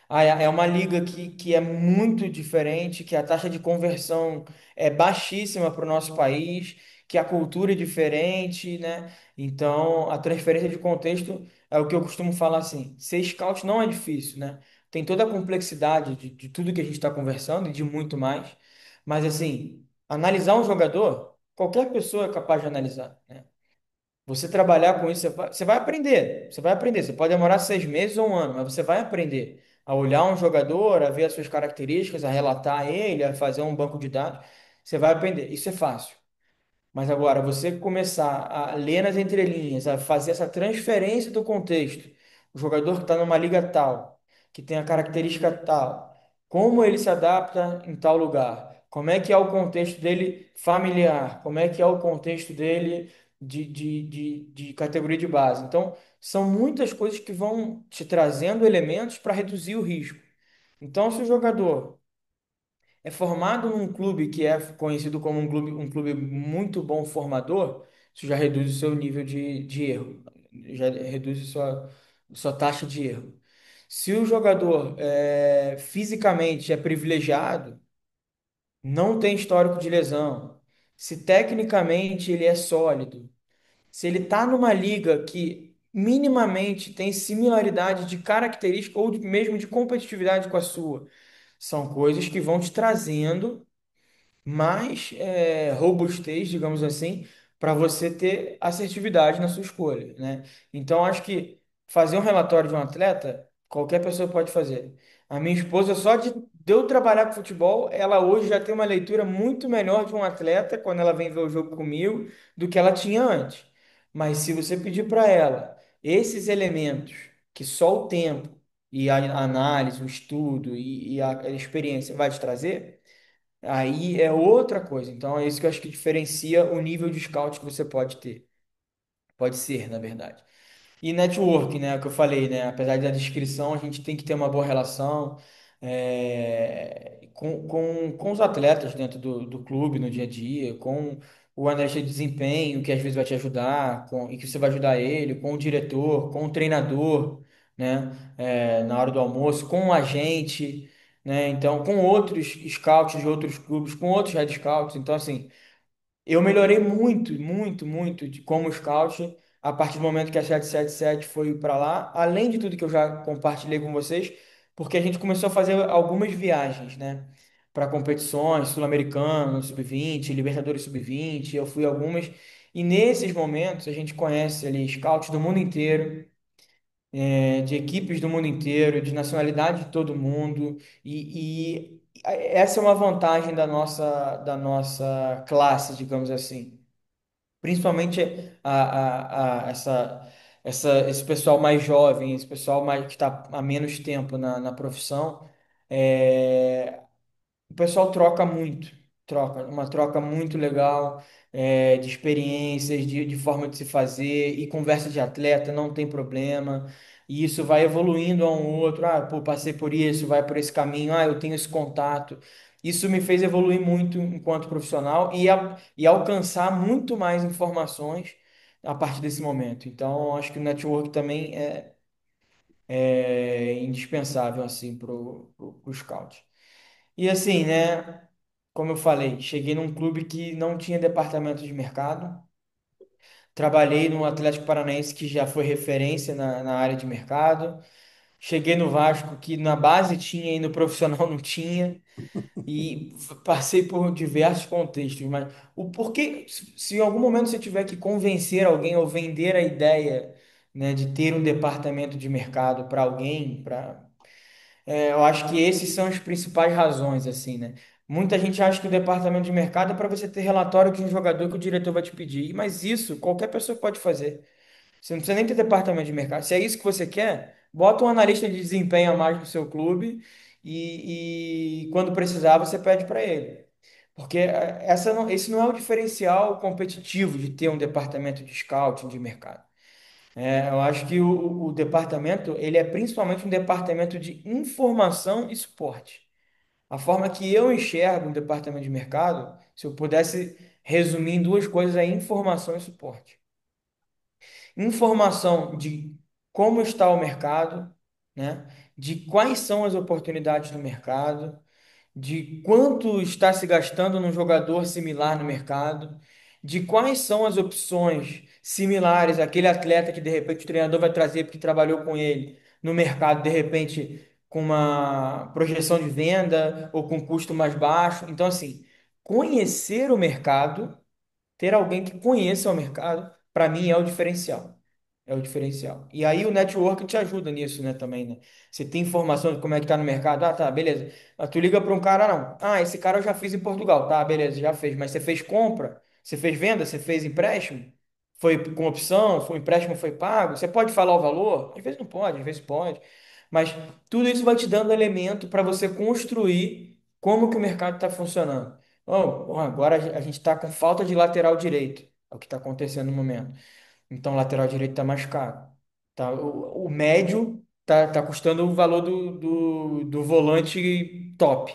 Ah, é uma liga que é muito diferente, que a taxa de conversão é baixíssima para o nosso país, que a cultura é diferente, né? Então, a transferência de contexto é o que eu costumo falar assim: ser scout não é difícil, né? Tem toda a complexidade de tudo que a gente está conversando e de muito mais, mas assim, analisar um jogador, qualquer pessoa é capaz de analisar, né? Você trabalhar com isso, você vai aprender. Você vai aprender. Você pode demorar 6 meses ou um ano, mas você vai aprender a olhar um jogador, a ver as suas características, a relatar ele, a fazer um banco de dados. Você vai aprender. Isso é fácil. Mas agora, você começar a ler nas entrelinhas, a fazer essa transferência do contexto, o jogador que está numa liga tal, que tem a característica tal, como ele se adapta em tal lugar, como é que é o contexto dele familiar, como é que é o contexto dele de categoria de base. Então, são muitas coisas que vão te trazendo elementos para reduzir o risco. Então, se o jogador é formado num clube que é conhecido como um clube muito bom formador, isso já reduz o seu nível de erro, já reduz a sua taxa de erro. Se o jogador fisicamente é privilegiado, não tem histórico de lesão, se tecnicamente ele é sólido, se ele está numa liga que minimamente tem similaridade de característica ou mesmo de competitividade com a sua, são coisas que vão te trazendo mais robustez, digamos assim, para você ter assertividade na sua escolha, né? Então, acho que fazer um relatório de um atleta Qualquer pessoa pode fazer. A minha esposa, só de eu trabalhar com futebol, ela hoje já tem uma leitura muito melhor de um atleta quando ela vem ver o jogo comigo do que ela tinha antes. Mas se você pedir para ela esses elementos que só o tempo e a análise, o estudo e a experiência vai te trazer, aí é outra coisa. Então é isso que eu acho que diferencia o nível de scout que você pode ter. Pode ser, na verdade. E network, né? O que eu falei, né? Apesar da descrição, a gente tem que ter uma boa relação com os atletas dentro do clube, no dia a dia, com o analista de desempenho, que às vezes vai te ajudar, e que você vai ajudar ele, com o diretor, com o treinador, né? Na hora do almoço, com o agente, né? Então, com outros scouts de outros clubes, com outros head scouts. Então, assim. Eu melhorei muito, muito, muito como scout a partir do momento que a 777 foi para lá, além de tudo que eu já compartilhei com vocês, porque a gente começou a fazer algumas viagens, né? Para competições, Sul-Americano, Sub-20, Libertadores Sub-20, eu fui a algumas, e nesses momentos a gente conhece ali scouts do mundo inteiro, de equipes do mundo inteiro, de nacionalidade de todo mundo, e essa é uma vantagem da nossa classe, digamos assim. Principalmente esse pessoal mais jovem, esse pessoal mais, que está há menos tempo na profissão, é, o pessoal troca muito, uma troca muito legal, de experiências, de forma de se fazer, e conversa de atleta, não tem problema. E isso vai evoluindo a um outro. Ah, pô, passei por isso, vai por esse caminho, ah, eu tenho esse contato. Isso me fez evoluir muito enquanto profissional e alcançar muito mais informações a partir desse momento. Então, acho que o network também é indispensável assim para o scout. E assim, né? Como eu falei, cheguei num clube que não tinha departamento de mercado. Trabalhei no Atlético Paranaense, que já foi referência na área de mercado. Cheguei no Vasco, que na base tinha e no profissional não tinha. E passei por diversos contextos. Mas o porquê, se em algum momento você tiver que convencer alguém ou vender a ideia, né, de ter um departamento de mercado para alguém, eu acho que esses são as principais razões, assim, né? Muita gente acha que o departamento de mercado é para você ter relatório de um jogador que o diretor vai te pedir, mas isso qualquer pessoa pode fazer. Você não precisa nem ter departamento de mercado. Se é isso que você quer, bota um analista de desempenho a mais no seu clube e quando precisar você pede para ele. Porque esse não é o diferencial competitivo de ter um departamento de scouting de mercado. Eu acho que o departamento, ele é principalmente um departamento de informação e suporte. A forma que eu enxergo um departamento de mercado, se eu pudesse resumir em duas coisas, é informação e suporte. Informação de como está o mercado, né? De quais são as oportunidades no mercado, de quanto está se gastando num jogador similar no mercado, de quais são as opções similares àquele atleta que de repente o treinador vai trazer porque trabalhou com ele no mercado, de repente com uma projeção de venda ou com custo mais baixo. Então, assim, conhecer o mercado, ter alguém que conheça o mercado, para mim é o diferencial. É o diferencial. E aí o network te ajuda nisso, né, também, né? Você tem informação de como é que tá no mercado. Ah, tá, beleza. Mas tu liga para um cara, não. Ah, esse cara eu já fiz em Portugal. Tá, beleza, já fez. Mas você fez compra? Você fez venda? Você fez empréstimo? Foi com opção? Foi, o empréstimo foi pago? Você pode falar o valor? Às vezes não pode, às vezes pode. Mas tudo isso vai te dando elemento para você construir como que o mercado está funcionando. Oh, agora a gente está com falta de lateral direito. É o que está acontecendo no momento. Então, o lateral direito está mais caro. Tá? O médio tá custando o valor do volante top.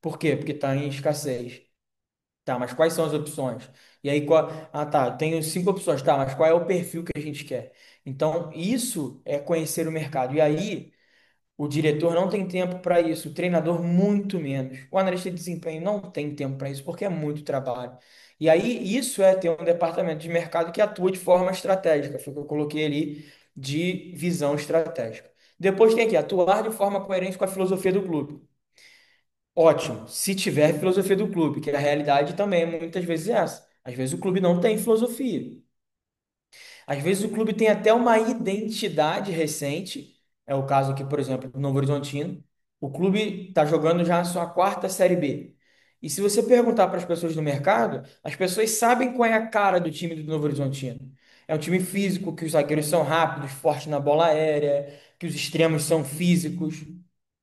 Por quê? Porque está em escassez. Tá, mas quais são as opções? E aí, ah, tá, tenho cinco opções. Tá, mas qual é o perfil que a gente quer? Então, isso é conhecer o mercado. E aí, o diretor não tem tempo para isso, o treinador muito menos. O analista de desempenho não tem tempo para isso, porque é muito trabalho. E aí, isso é ter um departamento de mercado que atua de forma estratégica, foi o que eu coloquei ali de visão estratégica. Depois tem aqui, atuar de forma coerente com a filosofia do clube. Ótimo, se tiver filosofia do clube, que a realidade também muitas vezes é essa. Às vezes o clube não tem filosofia. Às vezes o clube tem até uma identidade recente, É o caso aqui, por exemplo, do Novo Horizontino. O clube está jogando já a sua quarta Série B. E se você perguntar para as pessoas do mercado, as pessoas sabem qual é a cara do time do Novo Horizontino. É um time físico, que os zagueiros são rápidos, fortes na bola aérea, que os extremos são físicos.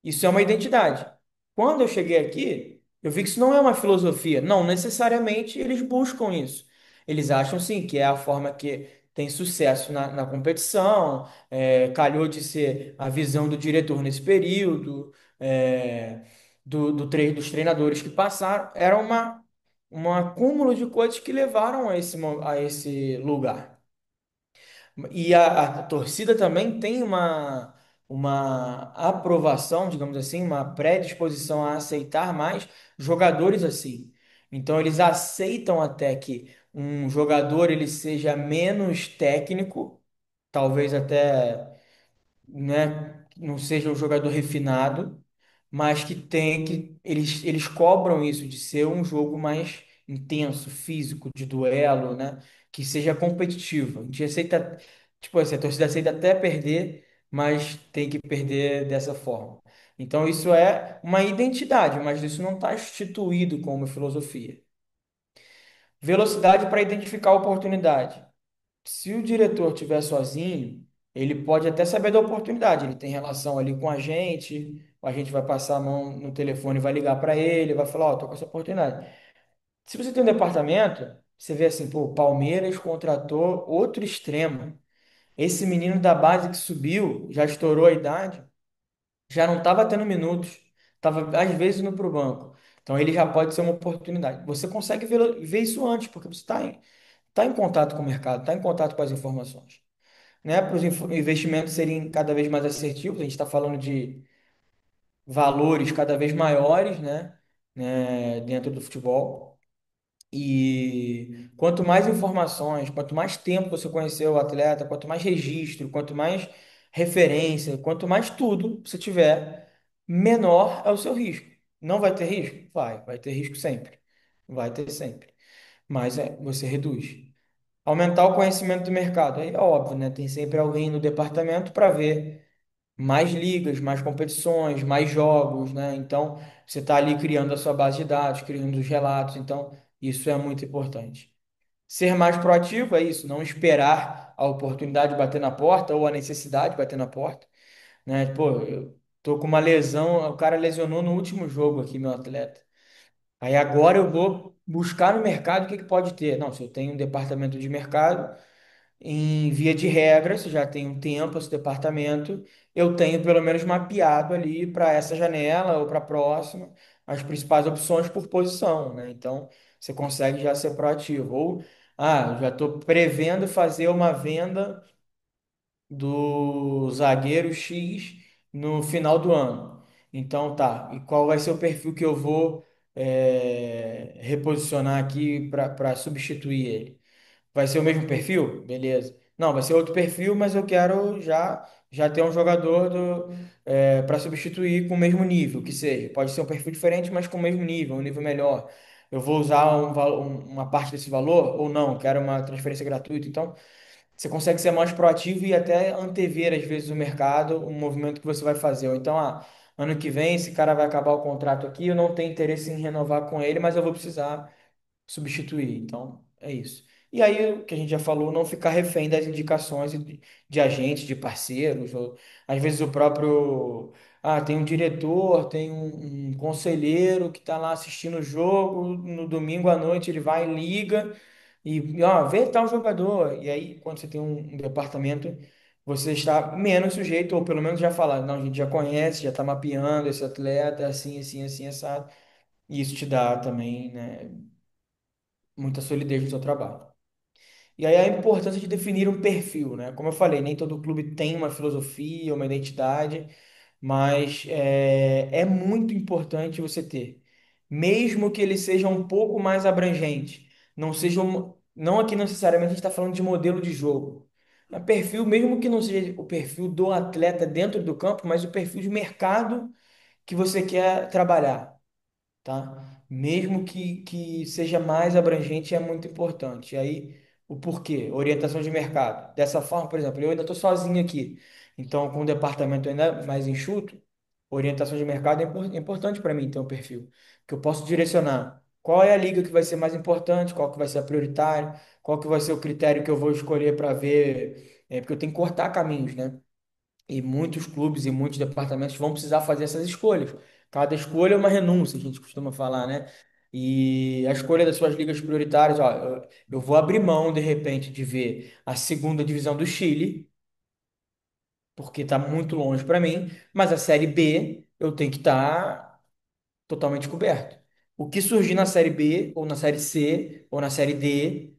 Isso é uma identidade. Quando eu cheguei aqui, eu vi que isso não é uma filosofia. Não necessariamente eles buscam isso. Eles acham sim que é a forma que tem sucesso na competição, calhou de ser a visão do diretor nesse período, dos treinadores que passaram. Era um acúmulo de coisas que levaram a esse lugar. E a torcida também tem uma aprovação, digamos assim, uma predisposição a aceitar mais jogadores assim. Então eles aceitam até que um jogador ele seja menos técnico, talvez até, né, não seja um jogador refinado, mas que tem que eles cobram isso de ser um jogo mais intenso, físico, de duelo, né, que seja competitivo. A gente aceita, tipo assim, a torcida aceita até perder, mas tem que perder dessa forma. Então isso é uma identidade, mas isso não está instituído como filosofia. Velocidade para identificar a oportunidade. Se o diretor estiver sozinho, ele pode até saber da oportunidade. Ele tem relação ali com a gente vai passar a mão no telefone, vai ligar para ele, vai falar, ó, tô com essa oportunidade. Se você tem um departamento, você vê assim, pô, o Palmeiras contratou outro extremo. Esse menino da base que subiu, já estourou a idade, já não estava tendo minutos, estava às vezes indo para o banco. Então ele já pode ser uma oportunidade. Você consegue ver isso antes, porque você tá em contato com o mercado, está em contato com as informações, né? Para os investimentos serem cada vez mais assertivos, a gente está falando de valores cada vez maiores, né, dentro do futebol. E quanto mais informações, quanto mais tempo você conhecer o atleta, quanto mais registro, quanto mais referência, quanto mais tudo você tiver, menor é o seu risco. Não vai ter risco? Vai ter risco sempre. Vai ter sempre. Mas você reduz. Aumentar o conhecimento do mercado. Aí é óbvio, né? Tem sempre alguém no departamento para ver mais ligas, mais competições, mais jogos, né? Então, você está ali criando a sua base de dados, criando os relatos. Então, isso é muito importante. Ser mais proativo é isso, não esperar a oportunidade bater na porta ou a necessidade bater na porta, né? Pô, eu tô com uma lesão, o cara lesionou no último jogo aqui, meu atleta. Aí agora eu vou buscar no mercado o que que pode ter. Não, se eu tenho um departamento de mercado, em via de regra, se já tem um tempo esse departamento, eu tenho pelo menos mapeado ali para essa janela ou para a próxima as principais opções por posição, né? Então, você consegue já ser proativo. Ou, já estou prevendo fazer uma venda do zagueiro X no final do ano. Então, tá. E qual vai ser o perfil que eu vou reposicionar aqui para substituir ele? Vai ser o mesmo perfil? Beleza. Não, vai ser outro perfil, mas eu quero já ter um jogador para substituir com o mesmo nível, que seja. Pode ser um perfil diferente, mas com o mesmo nível, um nível melhor. Eu vou usar uma parte desse valor ou não? Quero uma transferência gratuita. Então, você consegue ser mais proativo e até antever, às vezes, o mercado, o movimento que você vai fazer. Ou então, ano que vem, esse cara vai acabar o contrato aqui, eu não tenho interesse em renovar com ele, mas eu vou precisar substituir. Então, é isso. E aí, o que a gente já falou, não ficar refém das indicações de agentes, de parceiros, ou às vezes o próprio. Tem um diretor, tem um conselheiro que está lá assistindo o jogo, no domingo à noite ele vai e liga vê tal jogador. E aí, quando você tem um departamento, você está menos sujeito, ou pelo menos já falar, não, a gente já conhece, já está mapeando esse atleta, assim, assim, assim, assado. E isso te dá também, né, muita solidez no seu trabalho. E aí a importância de definir um perfil, né? Como eu falei, nem todo clube tem uma filosofia, uma identidade, mas é muito importante você ter, mesmo que ele seja um pouco mais abrangente, não aqui necessariamente a gente está falando de modelo de jogo. É perfil, mesmo que não seja o perfil do atleta dentro do campo, mas o perfil de mercado que você quer trabalhar, tá? Mesmo que seja mais abrangente, é muito importante. E aí O porquê? Orientação de mercado. Dessa forma, por exemplo, eu ainda estou sozinho aqui. Então, com o departamento ainda mais enxuto, orientação de mercado é importante para mim ter um perfil. Que eu posso direcionar qual é a liga que vai ser mais importante, qual que vai ser a prioritária, qual que vai ser o critério que eu vou escolher para ver. Porque eu tenho que cortar caminhos, né? E muitos clubes e muitos departamentos vão precisar fazer essas escolhas. Cada escolha é uma renúncia, a gente costuma falar, né? E a escolha das suas ligas prioritárias, ó, eu vou abrir mão, de repente, de ver a segunda divisão do Chile, porque está muito longe para mim, mas a Série B eu tenho que estar totalmente coberto. O que surgir na Série B, ou na Série C, ou na Série D,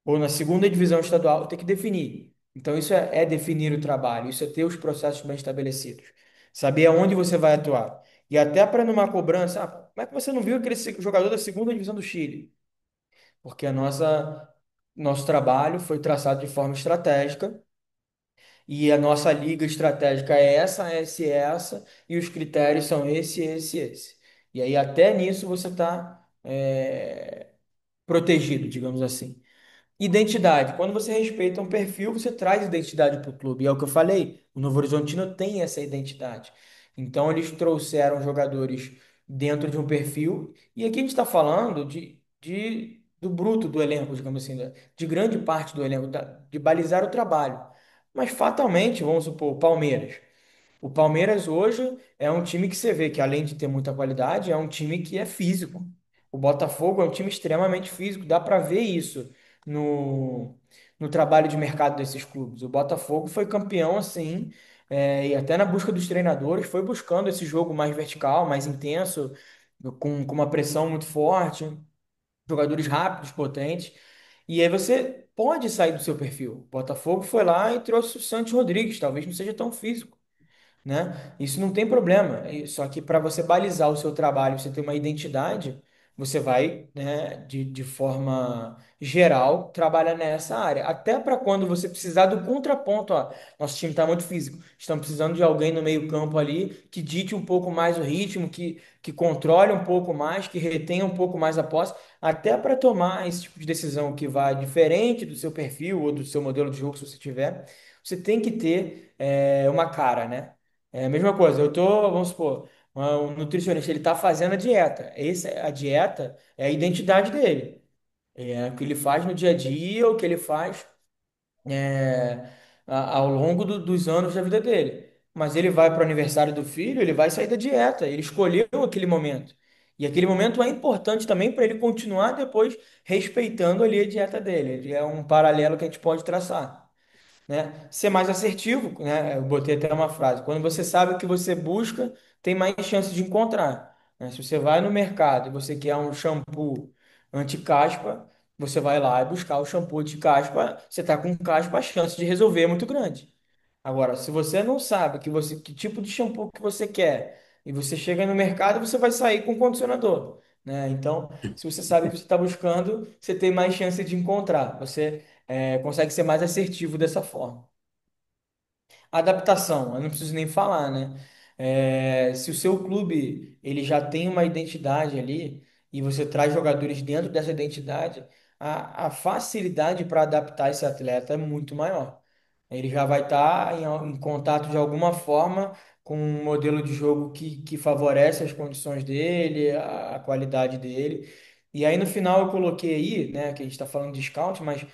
ou na segunda divisão estadual, tem que definir. Então, isso é definir o trabalho, isso é ter os processos bem estabelecidos, saber aonde você vai atuar. E até para numa cobrança, como é que você não viu aquele jogador da segunda divisão do Chile? Porque nosso trabalho foi traçado de forma estratégica e a nossa liga estratégica é essa, e os critérios são esse. E aí, até nisso, você está protegido, digamos assim. Identidade. Quando você respeita um perfil, você traz identidade para o clube. E é o que eu falei, o Novo Horizontino tem essa identidade. Então, eles trouxeram jogadores dentro de um perfil. E aqui a gente está falando do bruto do elenco, digamos assim, de grande parte do elenco, de balizar o trabalho. Mas, fatalmente, vamos supor, o Palmeiras. O Palmeiras hoje é um time que você vê que, além de ter muita qualidade, é um time que é físico. O Botafogo é um time extremamente físico, dá para ver isso no, no trabalho de mercado desses clubes. O Botafogo foi campeão assim, e até na busca dos treinadores, foi buscando esse jogo mais vertical, mais intenso, com uma pressão muito forte, jogadores rápidos, potentes. E aí você pode sair do seu perfil. O Botafogo foi lá e trouxe o Santos Rodrigues, talvez não seja tão físico, né? Isso não tem problema. Só que para você balizar o seu trabalho, você ter uma identidade, você vai, né, de forma geral, trabalhar nessa área. Até para quando você precisar do contraponto, ó, nosso time está muito físico, estamos precisando de alguém no meio-campo ali que dite um pouco mais o ritmo, que controle um pouco mais, que retenha um pouco mais a posse, até para tomar esse tipo de decisão que vai diferente do seu perfil ou do seu modelo de jogo, se você tiver. Você tem que ter uma cara, né? É a mesma coisa, vamos supor, um nutricionista, ele está fazendo a dieta. A dieta é a identidade dele. É o que ele faz no dia a dia, o que ele faz é, ao longo dos anos da vida dele. Mas ele vai para o aniversário do filho, ele vai sair da dieta. Ele escolheu aquele momento. E aquele momento é importante também para ele continuar depois respeitando ali a dieta dele. Ele é um paralelo que a gente pode traçar, né? Ser mais assertivo, né? Eu botei até uma frase. Quando você sabe o que você busca, tem mais chance de encontrar, né? Se você vai no mercado e você quer um shampoo anti-caspa, você vai lá e buscar o shampoo anti-caspa, você está com caspa, a chance de resolver é muito grande. Agora, se você não sabe que tipo de shampoo que você quer e você chega no mercado, você vai sair com condicionador, né? Então, se você sabe o que você está buscando, você tem mais chance de encontrar. Você consegue ser mais assertivo dessa forma. Adaptação, eu não preciso nem falar, né? Se o seu clube ele já tem uma identidade ali e você traz jogadores dentro dessa identidade, a facilidade para adaptar esse atleta é muito maior. Ele já vai estar em contato de alguma forma com um modelo de jogo que favorece as condições dele, a qualidade dele. E aí no final eu coloquei aí, né, que a gente está falando de scout, mas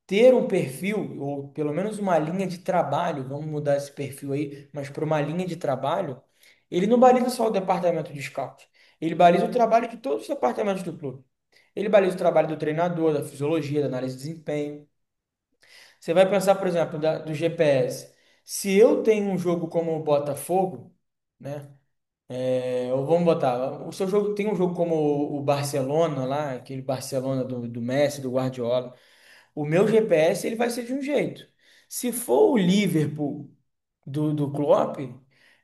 ter um perfil, ou pelo menos uma linha de trabalho, vamos mudar esse perfil aí, mas para uma linha de trabalho, ele não baliza só o departamento de scout, ele baliza o trabalho de todos os departamentos do clube. Ele baliza o trabalho do treinador, da fisiologia, da análise de desempenho. Você vai pensar, por exemplo, do GPS. Se eu tenho um jogo como o Botafogo, né? Ou vamos botar, o seu jogo tem um jogo como o Barcelona lá, aquele Barcelona do Messi, do Guardiola. O meu GPS ele vai ser de um jeito. Se for o Liverpool do Klopp,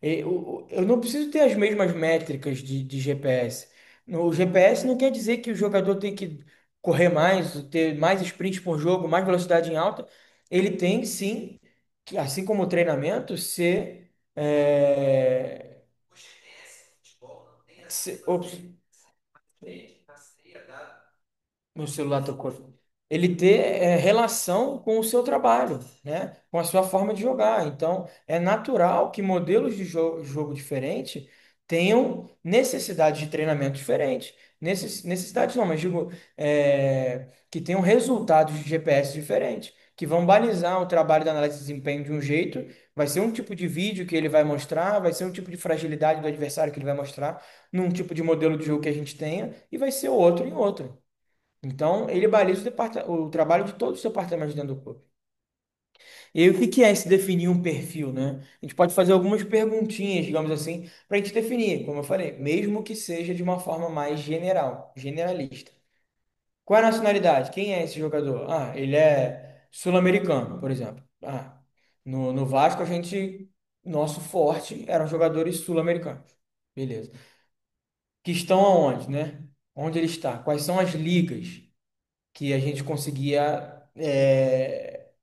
eu não preciso ter as mesmas métricas de GPS. O GPS não quer dizer que o jogador tem que correr mais, ter mais sprints por jogo, mais velocidade em alta. Ele tem sim, que, assim como o treinamento, ops, meu celular tocou. ele ter relação com o seu trabalho, né? Com a sua forma de jogar. Então, é natural que modelos de jogo diferentes tenham necessidades de treinamento diferentes. Necessidades não, mas digo, que tenham resultados de GPS diferentes, que vão balizar o trabalho da análise de desempenho de um jeito, vai ser um tipo de vídeo que ele vai mostrar, vai ser um tipo de fragilidade do adversário que ele vai mostrar, num tipo de modelo de jogo que a gente tenha, e vai ser outro em outro. Então, ele baliza o trabalho de todos os departamentos dentro do clube. E aí, o que que é se definir um perfil, né? A gente pode fazer algumas perguntinhas, digamos assim, para a gente definir, como eu falei, mesmo que seja de uma forma mais general, generalista. Qual é a nacionalidade? Quem é esse jogador? Ah, ele é sul-americano, por exemplo. Ah, no Vasco, nosso forte eram jogadores sul-americanos. Beleza. Que estão aonde, né? Onde ele está? Quais são as ligas que a gente conseguia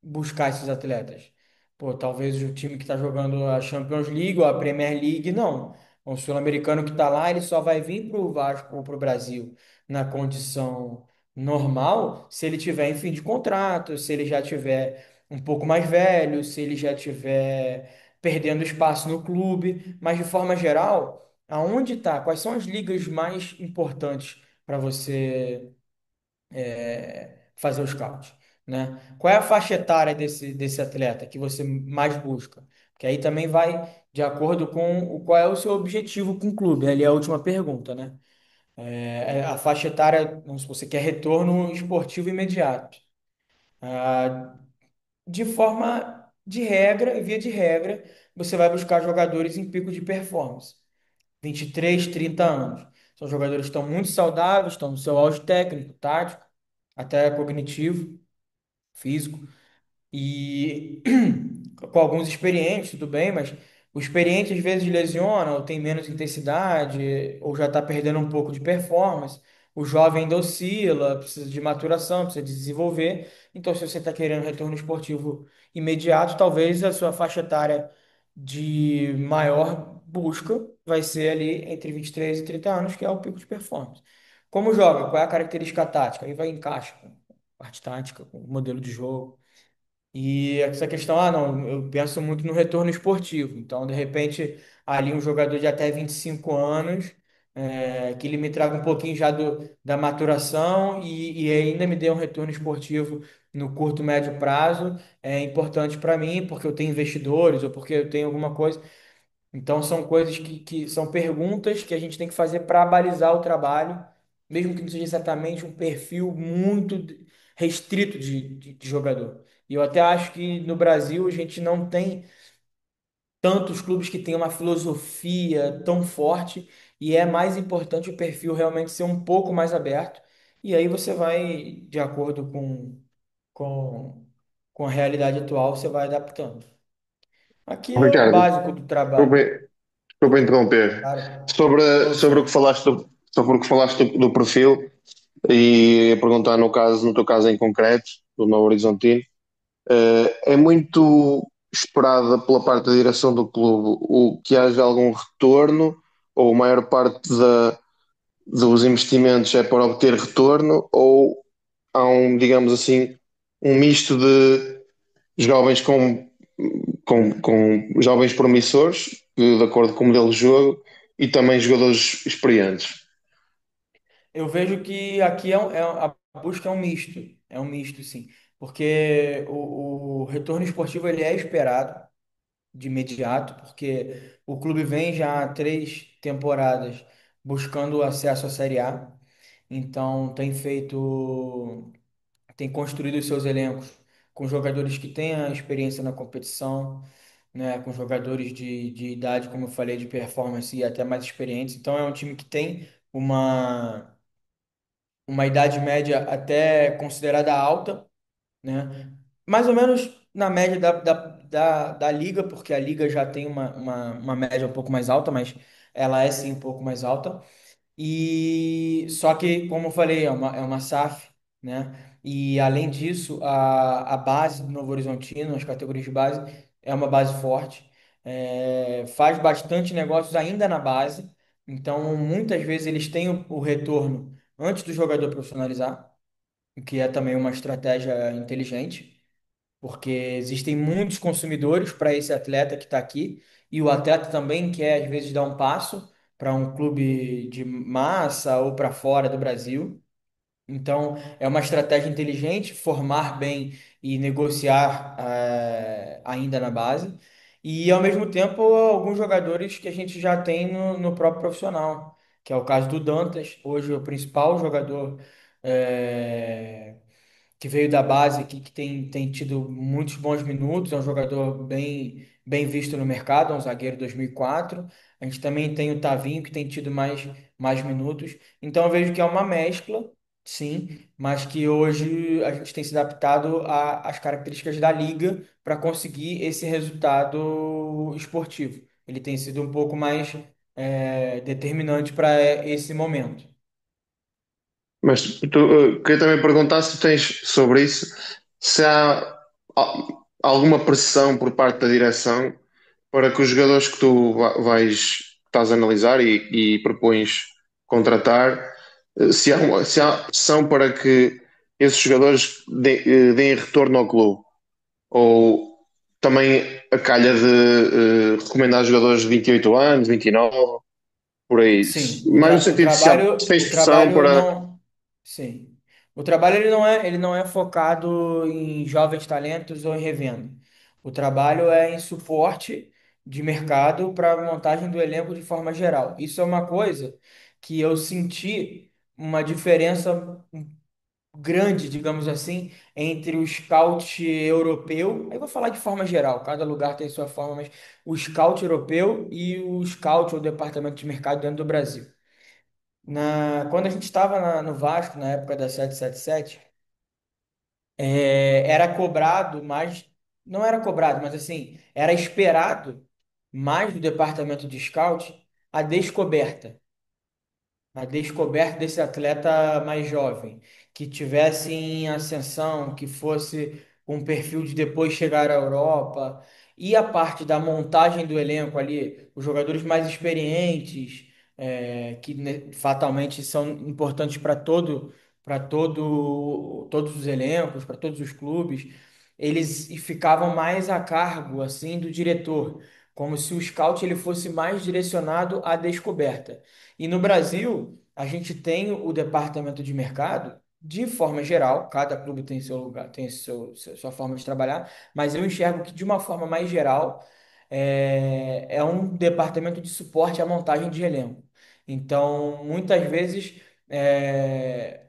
buscar esses atletas. Pô, talvez o time que está jogando a Champions League ou a Premier League, não. O sul-americano que está lá, ele só vai vir para o Vasco ou para o Brasil na condição normal se ele tiver em fim de contrato, se ele já tiver um pouco mais velho, se ele já tiver perdendo espaço no clube. Mas de forma geral, aonde está? Quais são as ligas mais importantes para você fazer o scout, né? Qual é a faixa etária desse atleta que você mais busca? Que aí também vai de acordo com qual é o seu objetivo com o clube. Ali é a última pergunta, né? A faixa etária, se você quer retorno esportivo imediato. Ah, de forma de regra, via de regra, você vai buscar jogadores em pico de performance. 23, 30 anos. São jogadores que estão muito saudáveis, estão no seu auge técnico, tático, até cognitivo, físico, e com alguns experientes, tudo bem, mas o experiente às vezes lesiona, ou tem menos intensidade, ou já está perdendo um pouco de performance. O jovem ainda oscila, precisa de maturação, precisa de desenvolver. Então, se você está querendo retorno esportivo imediato, talvez a sua faixa etária de maior busca vai ser ali entre 23 e 30 anos, que é o pico de performance. Como joga? Qual é a característica tática? Aí vai encaixa com parte tática, com o modelo de jogo. E essa questão, não, eu penso muito no retorno esportivo. Então, de repente, ali um jogador de até 25 anos, que ele me traga um pouquinho já da maturação e ainda me dê um retorno esportivo no curto, médio prazo, é importante para mim, porque eu tenho investidores ou porque eu tenho alguma coisa. Então, são coisas que são perguntas que a gente tem que fazer para balizar o trabalho, mesmo que não seja exatamente um perfil muito restrito de jogador. E eu até acho que no Brasil a gente não tem tantos clubes que têm uma filosofia tão forte e é mais importante o perfil realmente ser um pouco mais aberto. E aí você vai, de acordo com, com a realidade atual, você vai adaptando. Aqui é o Ricardo, básico do trabalho. desculpa, desculpa interromper. Claro, Sobre, todo sobre o que certo. falaste sobre o que falaste do perfil e a perguntar no caso, no teu caso em concreto, do Novo Horizontino, é muito esperada pela parte da direção do clube o que haja algum retorno ou a maior parte dos investimentos é para obter retorno ou há um, digamos assim, um misto de jovens com jovens promissores, de acordo com o modelo de jogo, e também jogadores experientes. Eu vejo que aqui a busca é um misto, sim, porque o retorno esportivo ele é esperado de imediato, porque o clube vem já há 3 temporadas buscando o acesso à Série A, então tem construído os seus elencos com jogadores que têm a experiência na competição, né, com jogadores de idade, como eu falei, de performance e até mais experientes, então é um time que tem uma idade média até considerada alta, né? Mais ou menos na média da liga, porque a liga já tem uma média um pouco mais alta, mas ela é sim um pouco mais alta. E só que, como eu falei, é uma SAF, né? E além disso, a base do Novo Horizontino, as categorias de base, é uma base forte. Faz bastante negócios ainda na base. Então, muitas vezes eles têm o retorno antes do jogador profissionalizar. o que é também uma estratégia inteligente, porque existem muitos consumidores para esse atleta que está aqui, e o atleta também quer, às vezes, dar um passo para um clube de massa ou para fora do Brasil. Então, é uma estratégia inteligente formar bem e negociar ainda na base. E, ao mesmo tempo, alguns jogadores que a gente já tem no próprio profissional, que é o caso do Dantas, hoje o principal jogador eh, que veio da base aqui, que tem tido muitos bons minutos, é um jogador bem visto no mercado, é um zagueiro 2004. A gente também tem o Tavinho, que tem tido mais minutos. Então eu vejo que é uma mescla, sim, mas que hoje a gente tem se adaptado às características da liga para conseguir esse resultado esportivo. Ele tem sido um pouco mais determinante para esse momento. Mas queria também perguntar se tu tens sobre isso, se há alguma pressão por parte da direção para que os jogadores que tu estás a analisar e propões contratar, se há pressão para que esses jogadores deem retorno ao clube, ou também a calha de recomendar jogadores de 28 anos, 29, por aí. Sim, Mais no sentido se, se tens o pressão trabalho para. não, sim. O trabalho ele não é focado em jovens talentos ou em revenda. O trabalho é em suporte de mercado para a montagem do elenco de forma geral. Isso é uma coisa que eu senti uma diferença grande, digamos assim, entre o scout europeu. Eu vou falar de forma geral, cada lugar tem sua forma, mas o scout europeu e o scout ou departamento de mercado dentro do Brasil. Quando a gente estava no Vasco, na época da 777, era cobrado mais, não era cobrado, mas assim, era esperado mais do departamento de scout a descoberta. A descoberta desse atleta mais jovem, que tivesse em ascensão, que fosse com um perfil de depois chegar à Europa, e a parte da montagem do elenco ali, os jogadores mais experientes, que né, fatalmente são importantes todos os elencos, para todos os clubes, eles ficavam mais a cargo assim do diretor, como se o scout ele fosse mais direcionado à descoberta. E no Brasil, a gente tem o departamento de mercado, de forma geral, cada clube tem seu lugar, tem sua forma de trabalhar, mas eu enxergo que, de uma forma mais geral, é um departamento de suporte à montagem de elenco. Então, muitas vezes, é,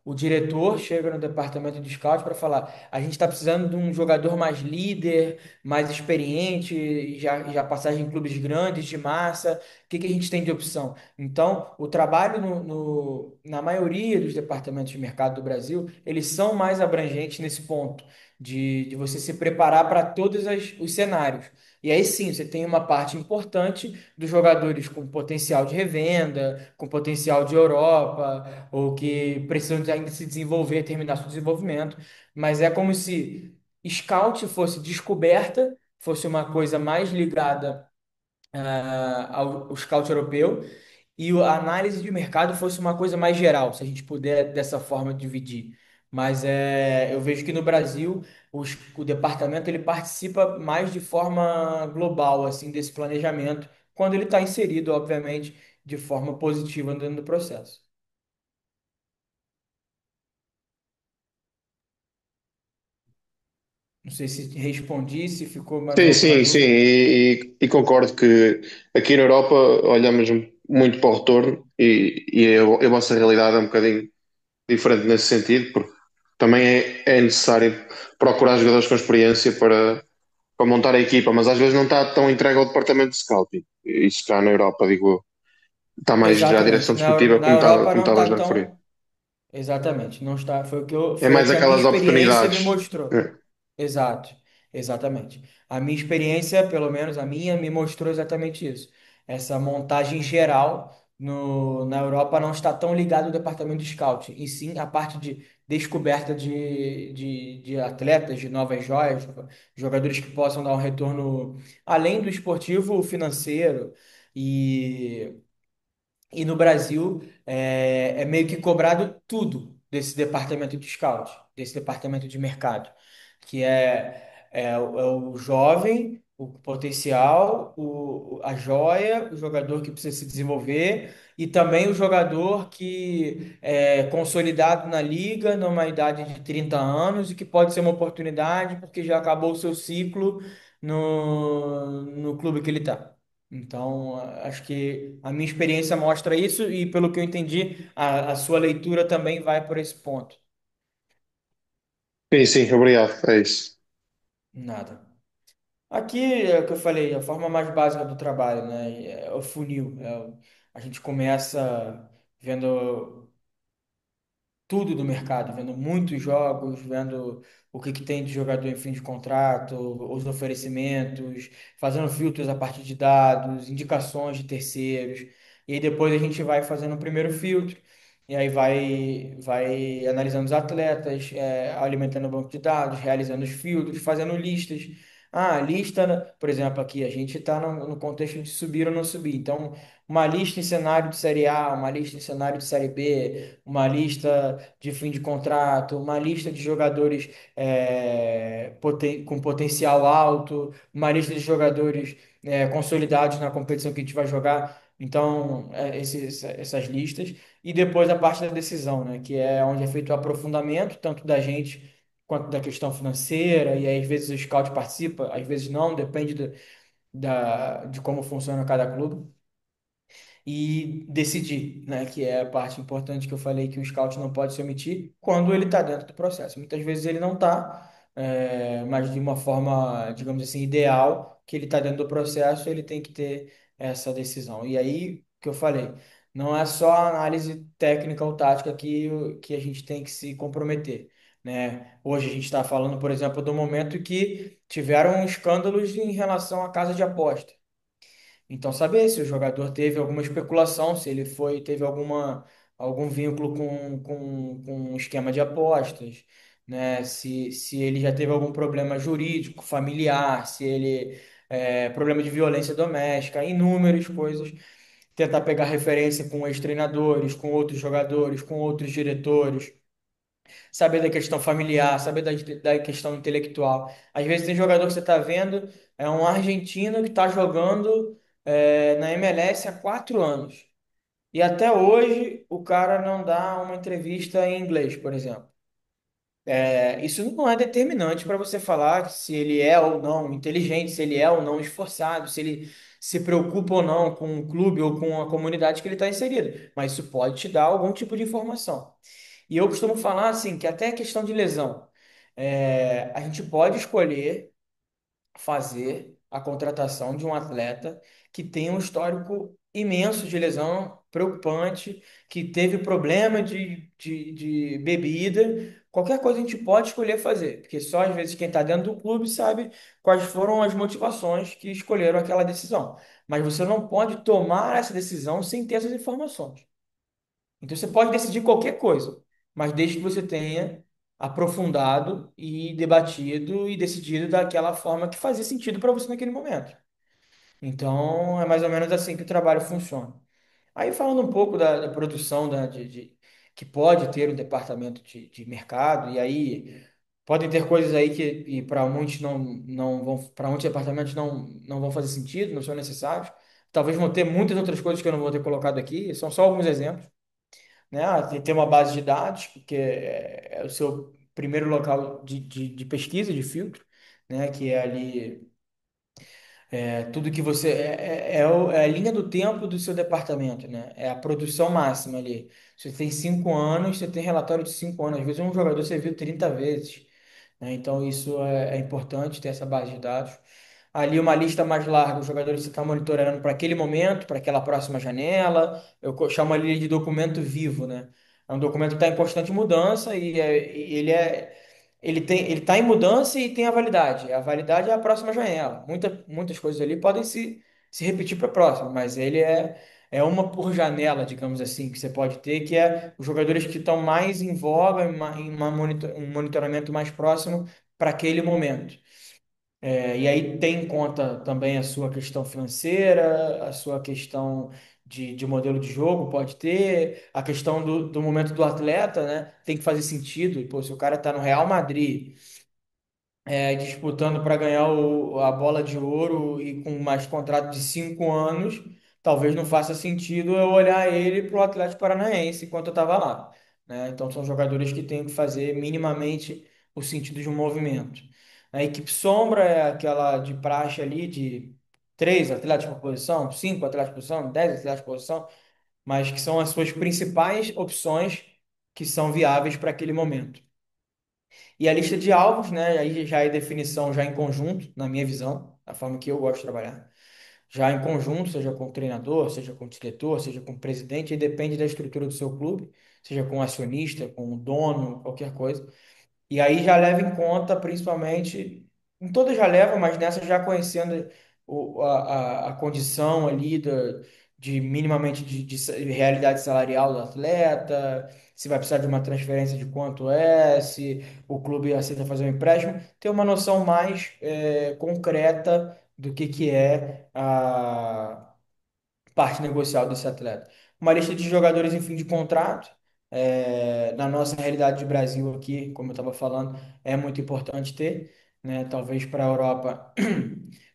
o diretor chega no departamento de scout para falar: a gente está precisando de um jogador mais líder, mais experiente, já passagem em clubes grandes, de massa. O que que a gente tem de opção? Então, o trabalho na maioria dos departamentos de mercado do Brasil, eles são mais abrangentes nesse ponto, de você se preparar para todos os cenários. E aí sim, você tem uma parte importante dos jogadores com potencial de revenda, com potencial de Europa, ou que precisam ainda se desenvolver, terminar seu desenvolvimento. Mas é como se scout fosse descoberta, fosse uma coisa mais ligada ao scout europeu, e a análise de mercado fosse uma coisa mais geral, se a gente puder dessa forma dividir. Mas eu vejo que no Brasil o departamento ele participa mais de forma global assim desse planejamento, quando ele está inserido, obviamente, de forma positiva dentro do processo. Não sei se respondi, se ficou mais Sim, alguma sim, sim, dúvida. e concordo que aqui na Europa olhamos muito para o retorno e a vossa realidade é um bocadinho diferente nesse sentido, porque também é necessário procurar jogadores com experiência para montar a equipa, mas às vezes não está tão entregue ao departamento de scouting. Isso cá na Europa, digo eu. Está mais já a direção Exatamente. desportiva, Na Europa como não estavas está a referir. tão. Exatamente. Não está. É Foi o mais que a minha aquelas experiência me oportunidades. mostrou. É. Exato, exatamente. A minha experiência, pelo menos a minha, me mostrou exatamente isso. Essa montagem geral na Europa não está tão ligado ao departamento de scout, e sim a parte de descoberta de atletas, de novas joias, jogadores que possam dar um retorno além do esportivo, financeiro. E no Brasil é meio que cobrado tudo. desse departamento de scout, desse departamento de mercado, que é o jovem, o potencial, a joia, o jogador que precisa se desenvolver e também o jogador que é consolidado na liga, numa idade de 30 anos e que pode ser uma oportunidade porque já acabou o seu ciclo no clube que ele está. Então, acho que a minha experiência mostra isso e, pelo que eu entendi, a sua leitura também vai por esse ponto. Sim, sim, obrigado. É isso. Nada. Aqui é o que eu falei, a forma mais básica do trabalho, né? É o funil. A gente começa vendo tudo do mercado, vendo muitos jogos, vendo o que que tem de jogador em fim de contrato, os oferecimentos, fazendo filtros a partir de dados, indicações de terceiros. E aí depois a gente vai fazendo o primeiro filtro, e aí vai analisando os atletas, alimentando o banco de dados, realizando os filtros, fazendo listas. Ah, lista, né? Por exemplo, aqui a gente está no contexto de subir ou não subir. Então, uma lista em cenário de Série A, uma lista em cenário de Série B, uma lista de fim de contrato, uma lista de jogadores com potencial alto, uma lista de jogadores consolidados na competição que a gente vai jogar. Então, essas listas. E depois a parte da decisão, né? Que é onde é feito o aprofundamento, tanto da gente quanto da questão financeira. E aí, às vezes o scout participa, às vezes não, depende de como funciona cada clube e decidir, né? Que é a parte importante que eu falei que o scout não pode se omitir quando ele está dentro do processo. Muitas vezes ele não está, mas de uma forma, digamos assim, ideal, que ele está dentro do processo, ele tem que ter essa decisão. E aí, que eu falei, não é só a análise técnica ou tática que a gente tem que se comprometer. Né? Hoje a gente está falando, por exemplo, do momento que tiveram escândalos em relação à casa de aposta. Então, saber se o jogador teve alguma especulação, se ele teve algum vínculo com um esquema de apostas, né? Se ele já teve algum problema jurídico, familiar, se ele problema de violência doméstica, inúmeras coisas. Tentar pegar referência com ex-treinadores, com outros jogadores, com outros diretores, saber da questão familiar, saber da questão intelectual. Às vezes tem jogador que você está vendo, é um argentino que está jogando na MLS há 4 anos. E até hoje o cara não dá uma entrevista em inglês, por exemplo. Isso não é determinante para você falar se ele é ou não inteligente, se ele é ou não esforçado, se ele se preocupa ou não com o clube ou com a comunidade que ele está inserido. Mas isso pode te dar algum tipo de informação. E eu costumo falar assim, que até a questão de lesão, a gente pode escolher fazer a contratação de um atleta que tem um histórico imenso de lesão, preocupante, que teve problema de bebida. Qualquer coisa a gente pode escolher fazer, porque só às vezes quem está dentro do clube sabe quais foram as motivações que escolheram aquela decisão. Mas você não pode tomar essa decisão sem ter essas informações. Então você pode decidir qualquer coisa, mas desde que você tenha aprofundado e debatido e decidido daquela forma que fazia sentido para você naquele momento. Então é mais ou menos assim que o trabalho funciona. Aí falando um pouco da produção que pode ter um departamento de mercado, e aí podem ter coisas aí que para muitos não vão, para muitos departamentos não vão fazer sentido, não são necessários. Talvez vão ter muitas outras coisas que eu não vou ter colocado aqui, são só alguns exemplos, né? Tem que ter uma base de dados, porque é o seu primeiro local de pesquisa, de filtro, né? Que é ali tudo que você. É a linha do tempo do seu departamento, né? É a produção máxima ali. Você tem 5 anos, você tem relatório de 5 anos. Às vezes um jogador você viu 30 vezes, né? Então isso é importante ter essa base de dados. Ali uma lista mais larga, os jogadores você está monitorando para aquele momento, para aquela próxima janela. Chamo ali de documento vivo, né? É um documento que está em constante mudança e ele está em mudança e tem a validade. A validade é a próxima janela. Muitas coisas ali podem se repetir para a próxima, mas ele é uma por janela, digamos assim, que você pode ter, que é os jogadores que estão mais em voga, um monitoramento mais próximo para aquele momento. E aí tem em conta também a sua questão financeira, a sua questão de modelo de jogo, pode ter a questão do momento do atleta, né? Tem que fazer sentido. Pô, se o cara tá no Real Madrid disputando para ganhar a bola de ouro e com mais contrato de 5 anos, talvez não faça sentido eu olhar ele para o Atlético Paranaense enquanto eu estava lá, né? Então são jogadores que têm que fazer minimamente o sentido de um movimento. A equipe sombra é aquela de praxe ali de 3 atletas por posição, 5 atletas por posição, 10 atletas por posição, mas que são as suas principais opções que são viáveis para aquele momento. E a lista de alvos, né? Aí já é definição já em conjunto, na minha visão, da forma que eu gosto de trabalhar. Já em conjunto, seja com o treinador, seja com o diretor, seja com o presidente, aí depende da estrutura do seu clube, seja com o acionista, com o dono, qualquer coisa. E aí já leva em conta, principalmente, em todas já leva, mas nessa já conhecendo a condição ali de minimamente de realidade salarial do atleta, se vai precisar de uma transferência de quanto é, se o clube aceita fazer um empréstimo, ter uma noção mais concreta do que é a parte negocial desse atleta. Uma lista de jogadores em fim de contrato. Na nossa realidade de Brasil aqui, como eu estava falando, é muito importante ter, né? Talvez para a Europa,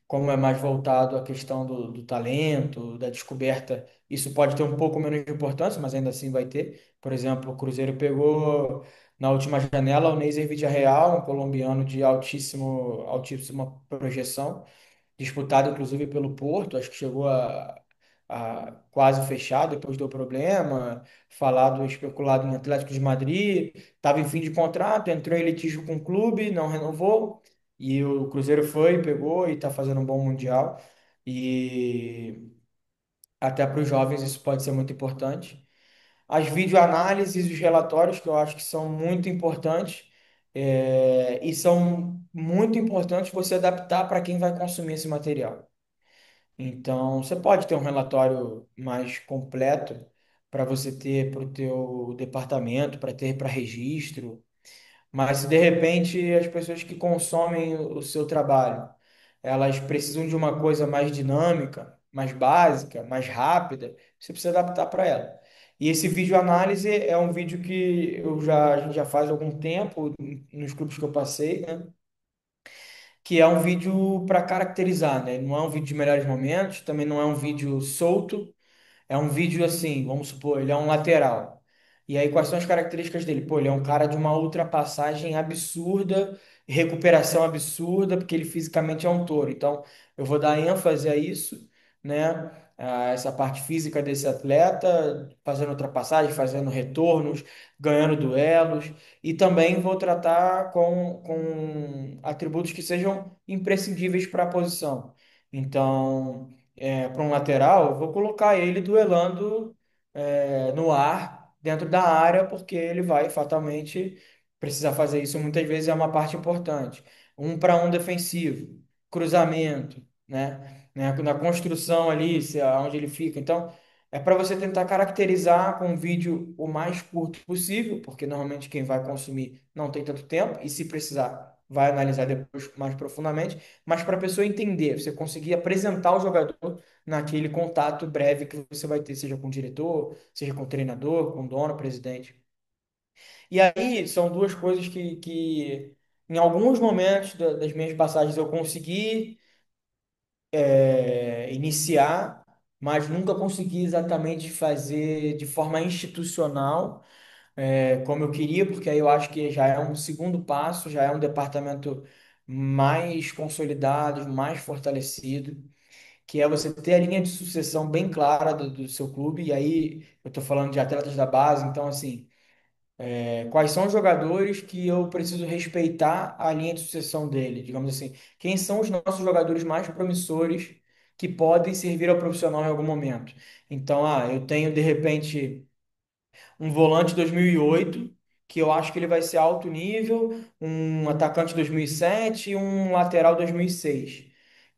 como é mais voltado à questão do talento, da descoberta, isso pode ter um pouco menos de importância, mas ainda assim vai ter. Por exemplo, o Cruzeiro pegou na última janela o Neiser Villarreal, um colombiano de altíssima projeção disputado inclusive pelo Porto, acho que chegou a quase fechar, depois deu problema, falado, especulado em Atlético de Madrid, estava em fim de contrato, entrou em litígio com o clube, não renovou, e o Cruzeiro foi, pegou e está fazendo um bom Mundial, e até para os jovens isso pode ser muito importante. As videoanálises e os relatórios, que eu acho que são muito importantes, e são muito importantes você adaptar para quem vai consumir esse material. Então, você pode ter um relatório mais completo para você ter para o teu departamento, para ter para registro, mas se de repente as pessoas que consomem o seu trabalho, elas precisam de uma coisa mais dinâmica, mais básica, mais rápida, você precisa adaptar para ela. E esse vídeo análise é um vídeo que a gente já faz há algum tempo nos grupos que eu passei, né? Que é um vídeo para caracterizar, né? Não é um vídeo de melhores momentos, também não é um vídeo solto, é um vídeo assim, vamos supor, ele é um lateral. E aí, quais são as características dele? Pô, ele é um cara de uma ultrapassagem absurda, recuperação absurda, porque ele fisicamente é um touro. Então, eu vou dar ênfase a isso, né? A essa parte física desse atleta, fazendo ultrapassagem, fazendo retornos, ganhando duelos. E também vou tratar com atributos que sejam imprescindíveis para a posição. Então para um lateral, eu vou colocar ele duelando no ar, dentro da área, porque ele vai fatalmente precisar fazer isso. Muitas vezes é uma parte importante. 1 para 1 defensivo, cruzamento, né? Na construção ali, onde ele fica. Então, é para você tentar caracterizar com um vídeo o mais curto possível, porque normalmente quem vai consumir não tem tanto tempo, e se precisar, vai analisar depois mais profundamente, mas para a pessoa entender, você conseguir apresentar o jogador naquele contato breve que você vai ter, seja com o diretor, seja com o treinador, com o dono, presidente. E aí são duas coisas que em alguns momentos das minhas passagens eu consegui iniciar, mas nunca consegui exatamente fazer de forma institucional como eu queria, porque aí eu acho que já é um segundo passo, já é um departamento mais consolidado, mais fortalecido, que é você ter a linha de sucessão bem clara do seu clube, e aí eu estou falando de atletas da base, então assim, quais são os jogadores que eu preciso respeitar a linha de sucessão dele, digamos assim, quem são os nossos jogadores mais promissores que podem servir ao profissional em algum momento. Então, eu tenho de repente um volante 2008, que eu acho que ele vai ser alto nível, um atacante 2007 e um lateral 2006.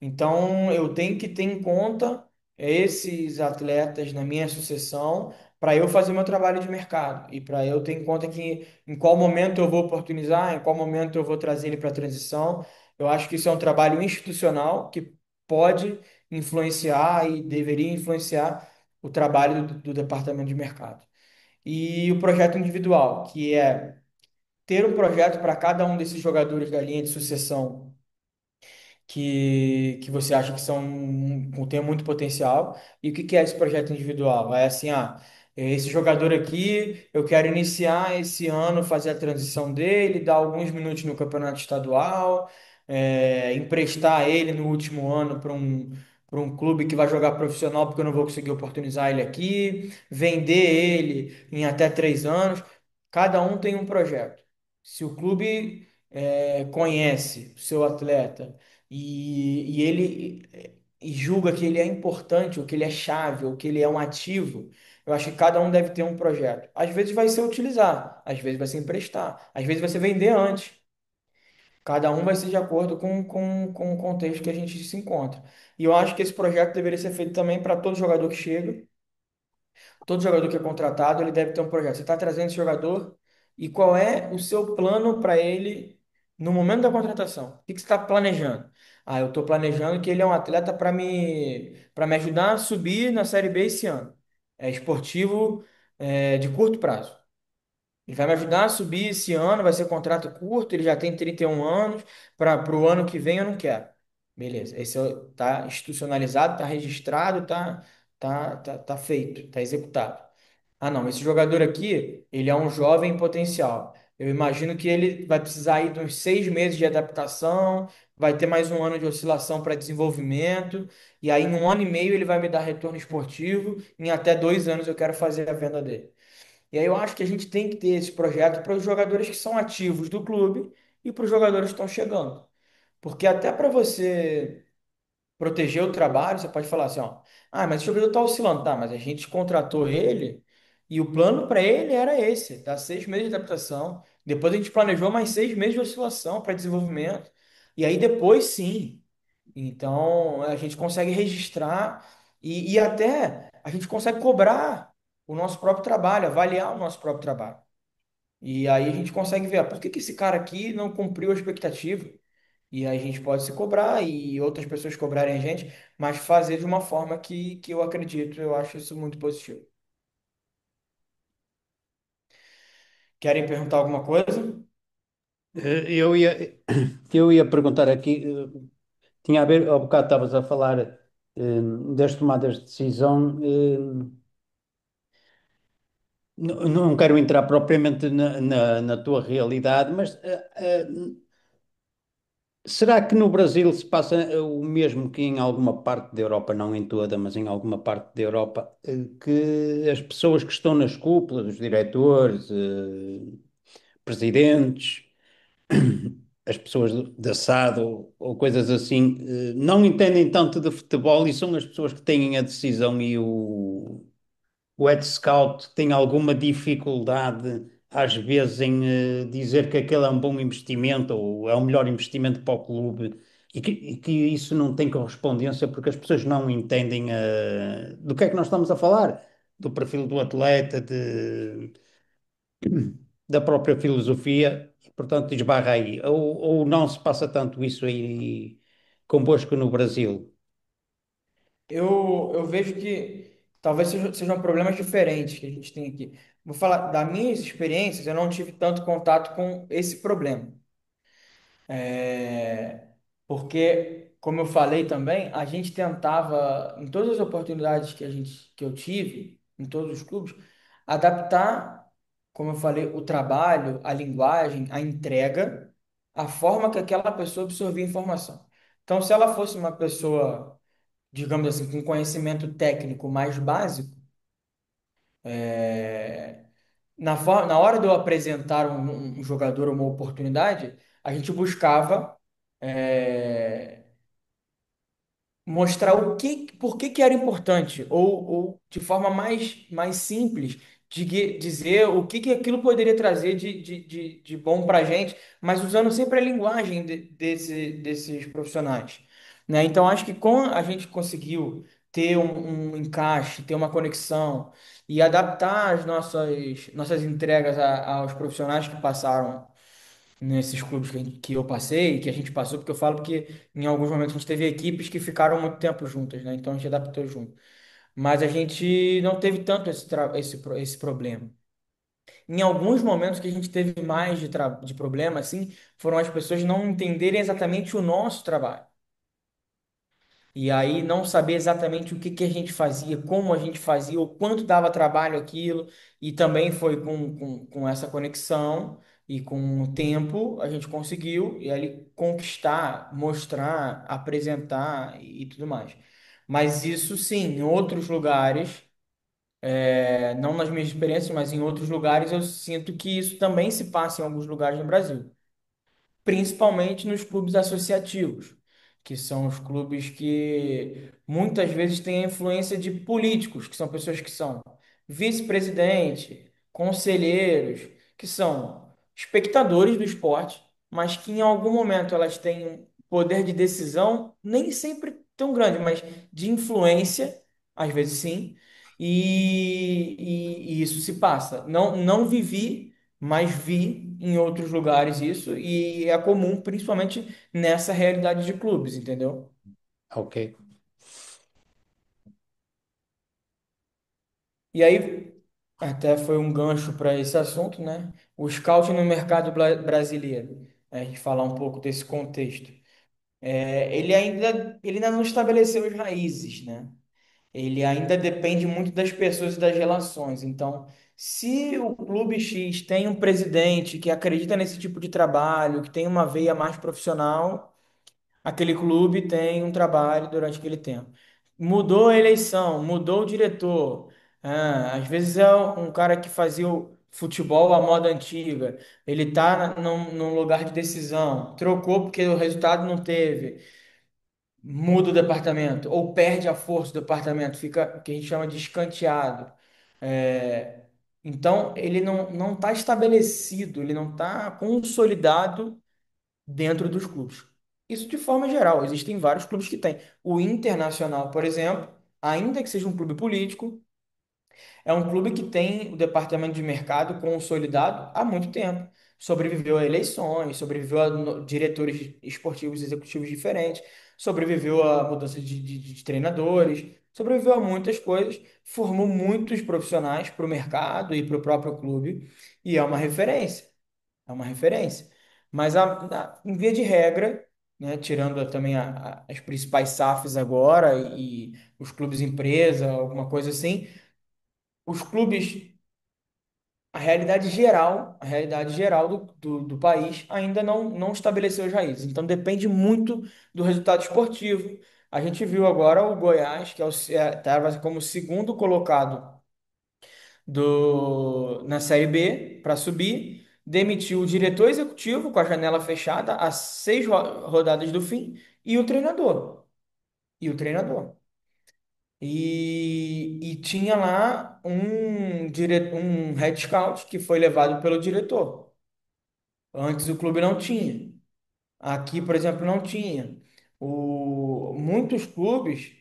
Então, eu tenho que ter em conta esses atletas na minha sucessão para eu fazer meu trabalho de mercado e para eu ter em conta que em qual momento eu vou oportunizar, em qual momento eu vou trazer ele para a transição. Eu acho que isso é um trabalho institucional que pode influenciar e deveria influenciar o trabalho do departamento de mercado. E o projeto individual, que é ter um projeto para cada um desses jogadores da linha de sucessão que você acha que têm muito potencial. E o que que é esse projeto individual? É assim, esse jogador aqui, eu quero iniciar esse ano, fazer a transição dele, dar alguns minutos no campeonato estadual, emprestar ele no último ano para um clube que vai jogar profissional, porque eu não vou conseguir oportunizar ele aqui, vender ele em até 3 anos. Cada um tem um projeto. Se o clube conhece o seu atleta e ele e julga que ele é importante, ou que ele é chave, ou que ele é um ativo, eu acho que cada um deve ter um projeto. Às vezes vai ser utilizar, às vezes vai ser emprestar, às vezes vai ser vender antes. Cada um vai ser de acordo com o contexto que a gente se encontra. E eu acho que esse projeto deveria ser feito também para todo jogador que chega. Todo jogador que é contratado, ele deve ter um projeto. Você está trazendo esse jogador e qual é o seu plano para ele no momento da contratação? O que que você está planejando? Eu estou planejando que ele é um atleta para me ajudar a subir na Série B esse ano. É esportivo, de curto prazo. Ele vai me ajudar a subir esse ano, vai ser contrato curto, ele já tem 31 anos, para o ano que vem eu não quero. Beleza, tá institucionalizado, tá registrado, tá feito, tá executado. Não, esse jogador aqui, ele é um jovem em potencial. Eu imagino que ele vai precisar aí de uns 6 meses de adaptação, vai ter mais um ano de oscilação para desenvolvimento, e aí em um ano e meio ele vai me dar retorno esportivo, em até 2 anos eu quero fazer a venda dele. E aí eu acho que a gente tem que ter esse projeto para os jogadores que são ativos do clube e para os jogadores que estão chegando. Porque até para você proteger o trabalho, você pode falar assim, ó, mas o jogador está oscilando, tá, mas a gente contratou ele e o plano para ele era esse, dar 6 meses de adaptação, depois a gente planejou mais 6 meses de oscilação para desenvolvimento, e aí depois sim, então a gente consegue registrar e até a gente consegue cobrar o nosso próprio trabalho, avaliar o nosso próprio trabalho. E aí a gente consegue ver, por que que esse cara aqui não cumpriu a expectativa? E aí a gente pode se cobrar e outras pessoas cobrarem a gente, mas fazer de uma forma que eu acredito, eu acho isso muito positivo. Querem perguntar alguma coisa? Eu ia, eu ia perguntar aqui, tinha a ver, ao bocado estavas a falar das tomadas de decisão. Não quero entrar propriamente na tua realidade, mas será que no Brasil se passa o mesmo que em alguma parte da Europa, não em toda, mas em alguma parte da Europa, que as pessoas que estão nas cúpulas, os diretores, presidentes, as pessoas da SAD ou coisas assim, não entendem tanto de futebol e são as pessoas que têm a decisão e o Ed Scout tem alguma dificuldade, às vezes, em dizer que aquele é um bom investimento ou é o melhor investimento para o clube e que isso não tem correspondência porque as pessoas não entendem do que é que nós estamos a falar, do perfil do atleta, da própria filosofia, e, portanto, esbarra aí. Ou não se passa tanto isso aí convosco no Brasil. Eu vejo que talvez sejam problemas diferentes que a gente tem aqui. Vou falar das minhas experiências, eu não tive tanto contato com esse problema. É, Porque, como eu falei também, a gente tentava, em todas as oportunidades que eu tive, em todos os clubes, adaptar, como eu falei, o trabalho, a linguagem, a entrega, a forma que aquela pessoa absorvia a informação. Então, se ela fosse uma pessoa, digamos assim, com conhecimento técnico mais básico, na hora de eu apresentar um jogador, uma oportunidade, a gente buscava. é, Mostrar por que que era importante, ou de forma mais simples, dizer o que que aquilo poderia trazer de bom para a gente, mas usando sempre a linguagem desses profissionais, né? Então, acho que com a gente conseguiu ter um encaixe, ter uma conexão e adaptar as nossas entregas aos profissionais que passaram nesses clubes que eu passei, que a gente passou, porque eu falo que em alguns momentos a gente teve equipes que ficaram muito tempo juntas, né? Então a gente adaptou junto. mas a gente não teve tanto esse problema. Em alguns momentos que a gente teve mais de problema, assim, foram as pessoas não entenderem exatamente o nosso trabalho. E aí não saber exatamente o que que a gente fazia, como a gente fazia, o quanto dava trabalho aquilo. E também foi com essa conexão e com o tempo a gente conseguiu e ali conquistar, mostrar, apresentar e tudo mais. Mas isso sim, em outros lugares, não nas minhas experiências, mas em outros lugares eu sinto que isso também se passa em alguns lugares no Brasil, principalmente nos clubes associativos, que são os clubes que muitas vezes têm a influência de políticos, que são pessoas que são vice-presidente, conselheiros, que são espectadores do esporte, mas que em algum momento elas têm um poder de decisão, nem sempre tão grande, mas de influência, às vezes sim, e isso se passa. Não vivi, mas vi em outros lugares isso e é comum, principalmente nessa realidade de clubes, entendeu? Ok. E aí, até foi um gancho para esse assunto, né? O scouting no mercado brasileiro, a gente falar um pouco desse contexto. Ele ainda não estabeleceu as raízes, né? Ele ainda depende muito das pessoas e das relações. Então, se o Clube X tem um presidente que acredita nesse tipo de trabalho, que tem uma veia mais profissional, aquele clube tem um trabalho durante aquele tempo. Mudou a eleição, mudou o diretor. Às vezes é um cara que fazia o futebol à moda antiga. Ele está num lugar de decisão. Trocou porque o resultado não teve. Muda o departamento ou perde a força do departamento, fica o que a gente chama de escanteado. É, então, ele não está estabelecido, ele não está consolidado dentro dos clubes. Isso de forma geral, existem vários clubes que têm. O Internacional, por exemplo, ainda que seja um clube político, é um clube que tem o departamento de mercado consolidado há muito tempo. Sobreviveu a eleições, sobreviveu a diretores esportivos e executivos diferentes, sobreviveu a mudança de treinadores, sobreviveu a muitas coisas, formou muitos profissionais para o mercado e para o próprio clube, e é uma referência. É uma referência. Mas, em via de regra, né, tirando também as principais SAFs agora e os clubes empresa, alguma coisa assim, os clubes, a realidade geral do país ainda não estabeleceu as raízes. Então depende muito do resultado esportivo. A gente viu agora o Goiás, que estava como segundo colocado na Série B para subir, demitiu o diretor executivo com a janela fechada às 6 rodadas do fim e o treinador. E o treinador. E tinha lá um head scout que foi levado pelo diretor. Antes o clube não tinha. Aqui, por exemplo, não tinha. Muitos clubes,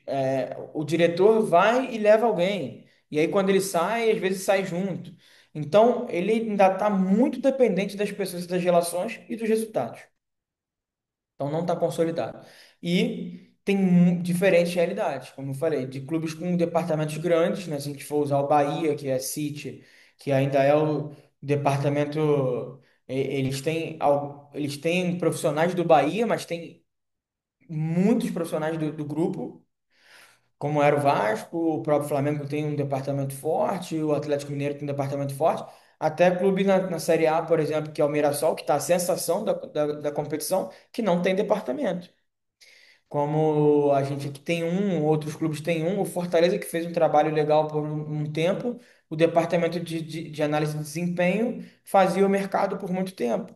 o diretor vai e leva alguém. E aí, quando ele sai, às vezes sai junto. Então, ele ainda está muito dependente das pessoas, das relações e dos resultados. Então não está consolidado. E tem diferentes realidades, como eu falei, de clubes com departamentos grandes, né? Se a gente for usar o Bahia, que é City, que ainda é o departamento. Eles têm profissionais do Bahia, mas tem muitos profissionais do grupo, como era o Vasco, o próprio Flamengo tem um departamento forte, o Atlético Mineiro tem um departamento forte. Até clube na Série A, por exemplo, que é o Mirassol, que está a sensação da competição, que não tem departamento. Como a gente aqui tem outros clubes têm o Fortaleza que fez um trabalho legal por um tempo, o departamento de análise de desempenho fazia o mercado por muito tempo.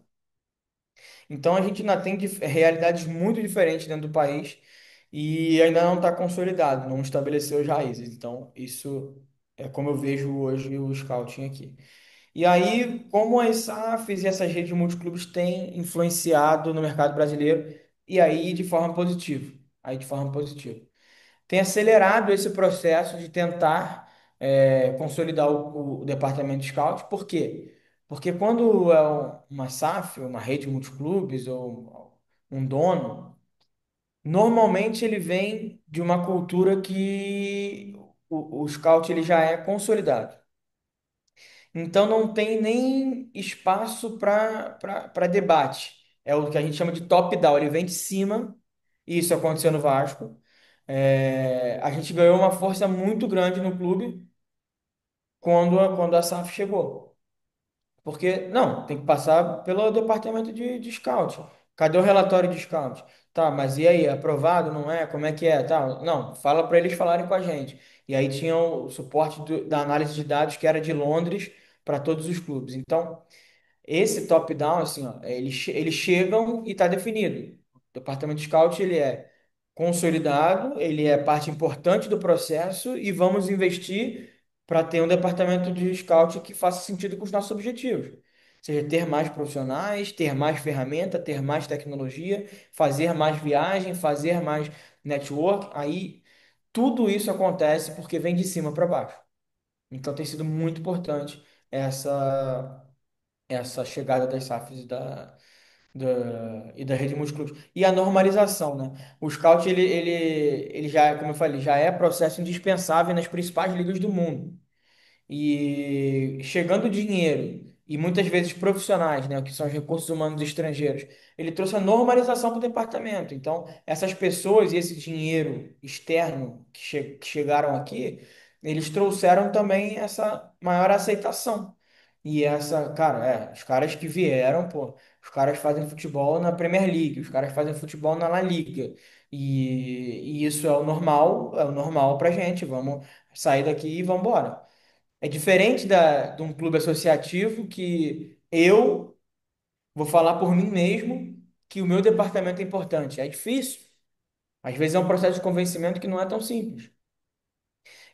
Então a gente ainda tem realidades muito diferentes dentro do país e ainda não está consolidado, não estabeleceu as raízes. Então isso é como eu vejo hoje o scouting aqui. E aí, como as SAFs e essas redes multiclubes têm influenciado no mercado brasileiro, e aí de forma positiva. Aí de forma positiva. Tem acelerado esse processo de tentar consolidar o departamento de scout. Por quê? Porque quando é uma SAF, uma rede multiclubes ou um dono, normalmente ele vem de uma cultura que o scout ele já é consolidado. Então não tem nem espaço para debate. É o que a gente chama de top-down. Ele vem de cima, e isso aconteceu no Vasco. A gente ganhou uma força muito grande no clube quando a SAF chegou. Porque, não, tem que passar pelo departamento de scout. Cadê o relatório de scout? Tá, mas e aí, aprovado, não é? Como é que é? Tá, não, fala para eles falarem com a gente. E aí tinha o suporte da análise de dados que era de Londres para todos os clubes. Então, esse top-down, assim, ó, eles chegam e está definido. O departamento de scout, ele é consolidado, ele é parte importante do processo e vamos investir para ter um departamento de scout que faça sentido com os nossos objetivos. Ou seja, ter mais profissionais, ter mais ferramenta, ter mais tecnologia, fazer mais viagem, fazer mais network. Aí, tudo isso acontece porque vem de cima para baixo. Então, tem sido muito importante essa chegada das SAFs e da rede multiclubes. E a normalização, né? O scout, ele já, como eu falei, já é processo indispensável nas principais ligas do mundo. E chegando dinheiro, e muitas vezes profissionais, né, que são os recursos humanos estrangeiros, ele trouxe a normalização para o departamento. Então, essas pessoas e esse dinheiro externo que chegaram aqui, eles trouxeram também essa maior aceitação. E essa, cara, os caras que vieram, pô, os caras fazem futebol na Premier League, os caras fazem futebol na La Liga. E isso é o normal pra gente. Vamos sair daqui e vamos embora. É diferente de um clube associativo que eu vou falar por mim mesmo que o meu departamento é importante. É difícil. Às vezes é um processo de convencimento que não é tão simples.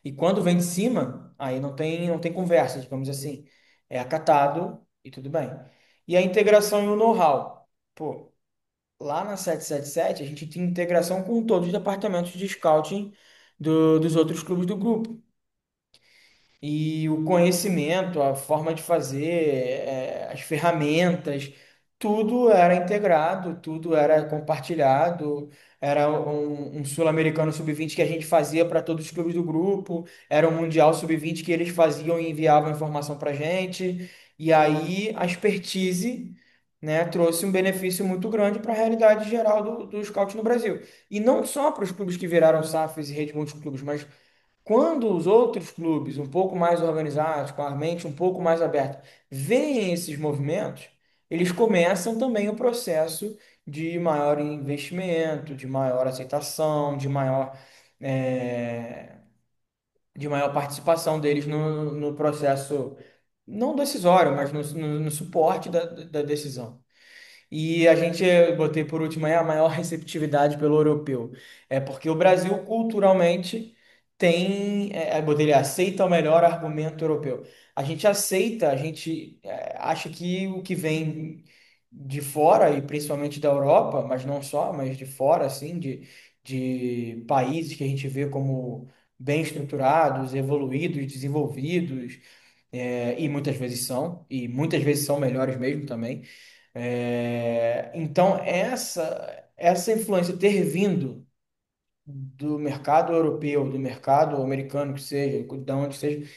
E quando vem de cima, aí não tem conversa, digamos assim. É acatado e tudo bem. E a integração e o know-how. Pô, lá na 777 a gente tem integração com todos os departamentos de scouting dos outros clubes do grupo. E o conhecimento, a forma de fazer, as ferramentas, tudo era integrado, tudo era compartilhado. Era um Sul-Americano Sub-20 que a gente fazia para todos os clubes do grupo, era um Mundial Sub-20 que eles faziam e enviavam informação para a gente. E aí a expertise, né, trouxe um benefício muito grande para a realidade geral do scout no Brasil. E não só para os clubes que viraram SAFs e redes multiclubes, mas quando os outros clubes, um pouco mais organizados, com a mente um pouco mais aberta, veem esses movimentos, eles começam também o processo de maior investimento, de maior aceitação, eh, de maior participação deles no processo, não decisório, mas no suporte da decisão. E a gente, eu botei por último aí a maior receptividade pelo europeu. É porque o Brasil culturalmente tem, botei ele aceita o melhor argumento europeu. A gente aceita, a gente acha que o que vem de fora, e principalmente da Europa, mas não só, mas de fora, assim, de países que a gente vê como bem estruturados, evoluídos, desenvolvidos, e muitas vezes são melhores mesmo também. Então, essa influência ter vindo do mercado europeu, do mercado americano, que seja, de onde seja,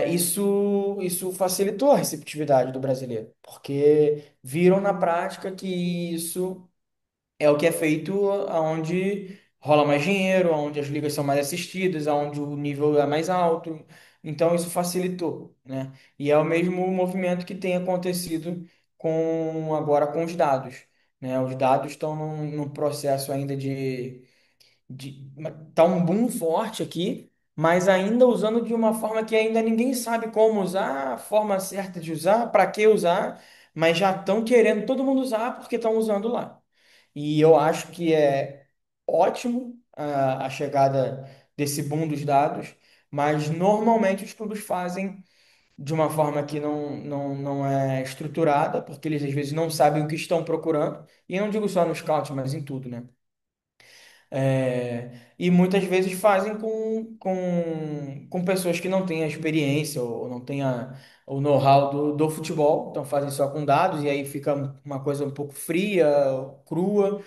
isso facilitou a receptividade do brasileiro, porque viram na prática que isso é o que é feito aonde rola mais dinheiro, aonde as ligas são mais assistidas, aonde o nível é mais alto. Então isso facilitou, né? E é o mesmo movimento que tem acontecido agora com os dados, né? Os dados estão num processo ainda tá um boom forte aqui, mas ainda usando de uma forma que ainda ninguém sabe como usar, a forma certa de usar, para que usar, mas já estão querendo todo mundo usar porque estão usando lá. E eu acho que é ótimo a chegada desse boom dos dados, mas normalmente os clubes fazem de uma forma que não é estruturada, porque eles às vezes não sabem o que estão procurando, e eu não digo só no scout, mas em tudo, né? E muitas vezes fazem com pessoas que não têm a experiência ou não têm o know-how do futebol, então fazem só com dados, e aí fica uma coisa um pouco fria, crua,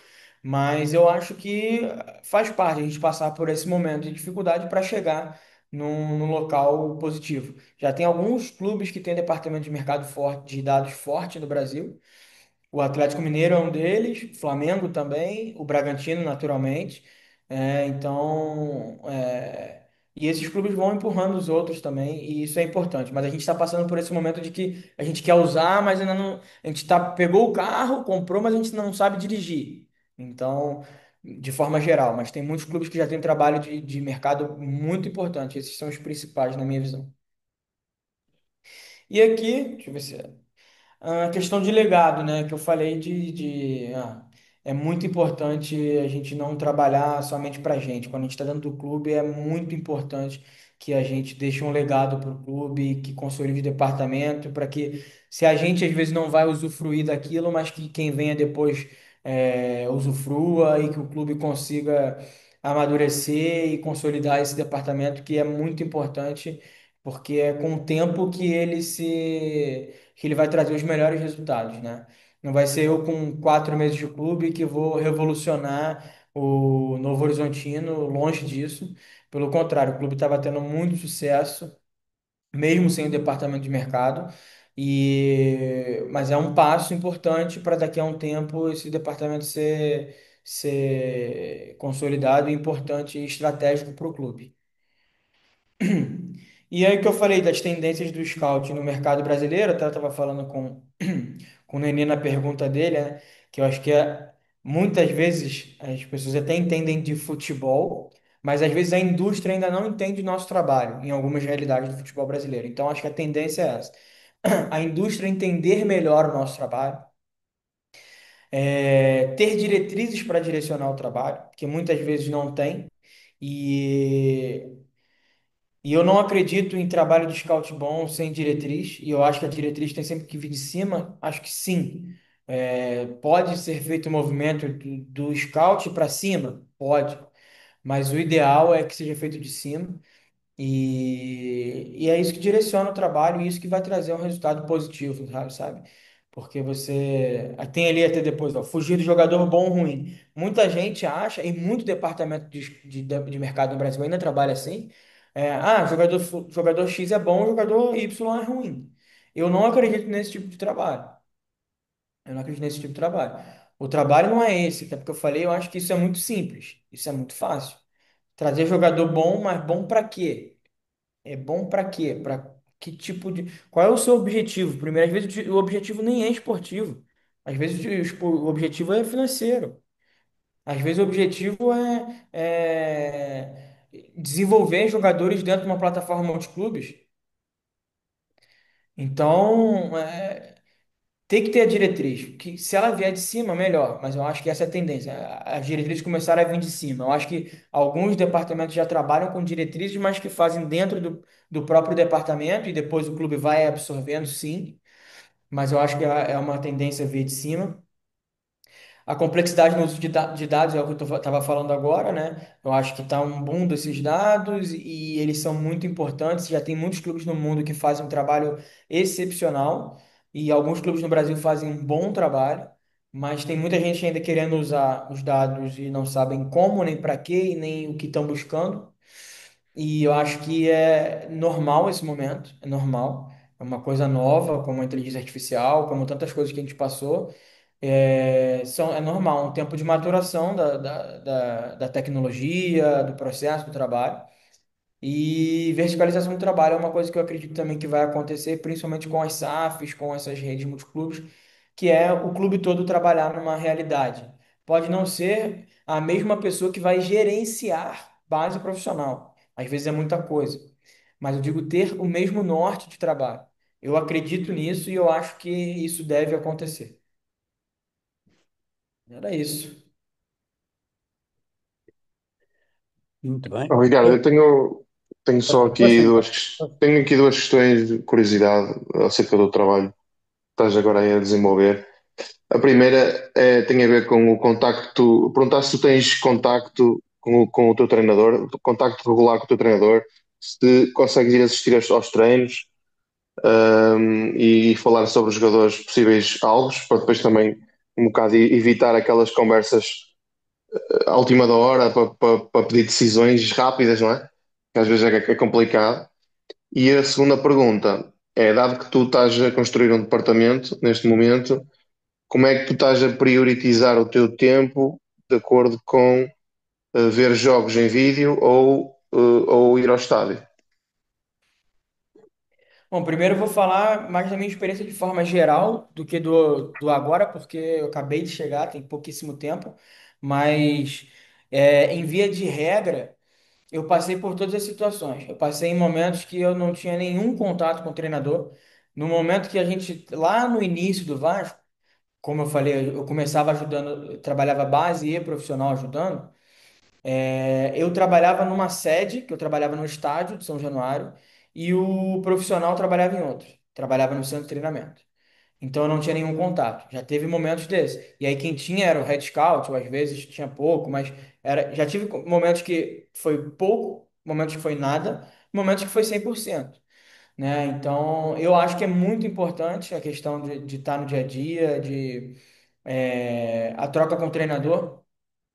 Mas eu acho que faz parte a gente passar por esse momento de dificuldade para chegar num local positivo. Já tem alguns clubes que têm departamento de mercado forte, de dados forte no Brasil. O Atlético Mineiro é um deles, o Flamengo também, o Bragantino, naturalmente. E esses clubes vão empurrando os outros também, e isso é importante. Mas a gente está passando por esse momento de que a gente quer usar, mas ainda não. A gente pegou o carro, comprou, mas a gente não sabe dirigir. Então, de forma geral, mas tem muitos clubes que já têm um trabalho de mercado muito importante. Esses são os principais, na minha visão. E aqui, deixa eu ver se a questão de legado, né? Que eu falei é muito importante a gente não trabalhar somente para a gente. Quando a gente está dentro do clube, é muito importante que a gente deixe um legado para o clube, que consolide o departamento, para que, se a gente às vezes não vai usufruir daquilo, mas que quem venha depois usufrua e que o clube consiga amadurecer e consolidar esse departamento, que é muito importante, porque é com o tempo que ele vai trazer os melhores resultados, né? Não vai ser eu com 4 meses de clube que vou revolucionar o Novo Horizontino, longe disso. Pelo contrário, o clube estava tendo muito sucesso, mesmo sem o departamento de mercado. Mas é um passo importante para daqui a um tempo esse departamento ser consolidado e importante e estratégico para o clube. E aí que eu falei das tendências do scout no mercado brasileiro, até eu estava falando com o Nenê na pergunta dele, né? Que eu acho que muitas vezes as pessoas até entendem de futebol, mas às vezes a indústria ainda não entende o nosso trabalho em algumas realidades do futebol brasileiro. Então acho que a tendência é essa. A indústria entender melhor o nosso trabalho, ter diretrizes para direcionar o trabalho, que muitas vezes não tem. E E eu não acredito em trabalho de scout bom sem diretriz, e eu acho que a diretriz tem sempre que vir de cima. Acho que sim. Pode ser feito o movimento do scout para cima? Pode. Mas o ideal é que seja feito de cima. E é isso que direciona o trabalho e isso que vai trazer um resultado positivo, sabe? Porque você tem ali até depois, ó, fugir do jogador bom ou ruim. Muita gente acha, e muito departamento de mercado no Brasil ainda trabalha assim. Jogador X é bom, jogador Y é ruim. Eu não acredito nesse tipo de trabalho. Eu não acredito nesse tipo de trabalho. O trabalho não é esse, até porque eu falei, eu acho que isso é muito simples, isso é muito fácil. Trazer jogador bom, mas bom para quê? É bom para quê? Para que tipo de. Qual é o seu objetivo? Primeiro, às vezes o objetivo nem é esportivo. Às vezes o objetivo é financeiro. Às vezes o objetivo é desenvolver jogadores dentro de uma plataforma multiclubes. Então, tem que ter a diretriz. Que se ela vier de cima, melhor. Mas eu acho que essa é a tendência. As diretrizes começaram a vir de cima. Eu acho que alguns departamentos já trabalham com diretrizes, mas que fazem dentro do próprio departamento e depois o clube vai absorvendo, sim. Mas eu acho que é uma tendência vir de cima. A complexidade no uso de dados é o que eu estava falando agora, né? Eu acho que está um boom desses dados e eles são muito importantes. Já tem muitos clubes no mundo que fazem um trabalho excepcional e alguns clubes no Brasil fazem um bom trabalho, mas tem muita gente ainda querendo usar os dados e não sabem como, nem para quê, e nem o que estão buscando. E eu acho que é normal esse momento, é normal. É uma coisa nova, como a inteligência artificial, como tantas coisas que a gente passou. É normal, um tempo de maturação da tecnologia, do processo, do trabalho. E verticalização do trabalho é uma coisa que eu acredito também que vai acontecer, principalmente com as SAFs, com essas redes multiclubes, que é o clube todo trabalhar numa realidade. Pode não ser a mesma pessoa que vai gerenciar base profissional. Às vezes é muita coisa. Mas eu digo ter o mesmo norte de trabalho. Eu acredito nisso e eu acho que isso deve acontecer. Era isso. Muito bem. Oh, Ricardo, eu tenho só aqui Prossiga. tenho aqui duas questões de curiosidade acerca do trabalho que estás agora aí a desenvolver. A primeira tem a ver com o contacto. Perguntar se tu tens contacto com o teu treinador, contacto regular com o teu treinador, se consegues ir assistir aos treinos, e falar sobre os jogadores possíveis alvos, para depois também um bocado evitar aquelas conversas. à última da hora para pedir decisões rápidas, não é? Que às vezes é complicado. E a segunda pergunta é, dado que tu estás a construir um departamento neste momento, como é que tu estás a priorizar o teu tempo de acordo com ver jogos em vídeo ou ir ao estádio? Bom, primeiro eu vou falar mais da minha experiência de forma geral do que do agora, porque eu acabei de chegar, tem pouquíssimo tempo, mas em via de regra, eu passei por todas as situações. Eu passei em momentos que eu não tinha nenhum contato com o treinador. No momento que a gente, lá no início do Vasco, como eu falei, eu começava ajudando, eu trabalhava base e profissional ajudando. Eu trabalhava numa sede, que eu trabalhava no estádio de São Januário, e o profissional trabalhava em outro, trabalhava no centro de treinamento. Então eu não tinha nenhum contato. Já teve momentos desses. E aí quem tinha era o head scout, ou às vezes tinha pouco, mas já tive momentos que foi pouco, momentos que foi nada, momentos que foi 100%, né? Então eu acho que é muito importante a questão de estar no dia a dia, a troca com o treinador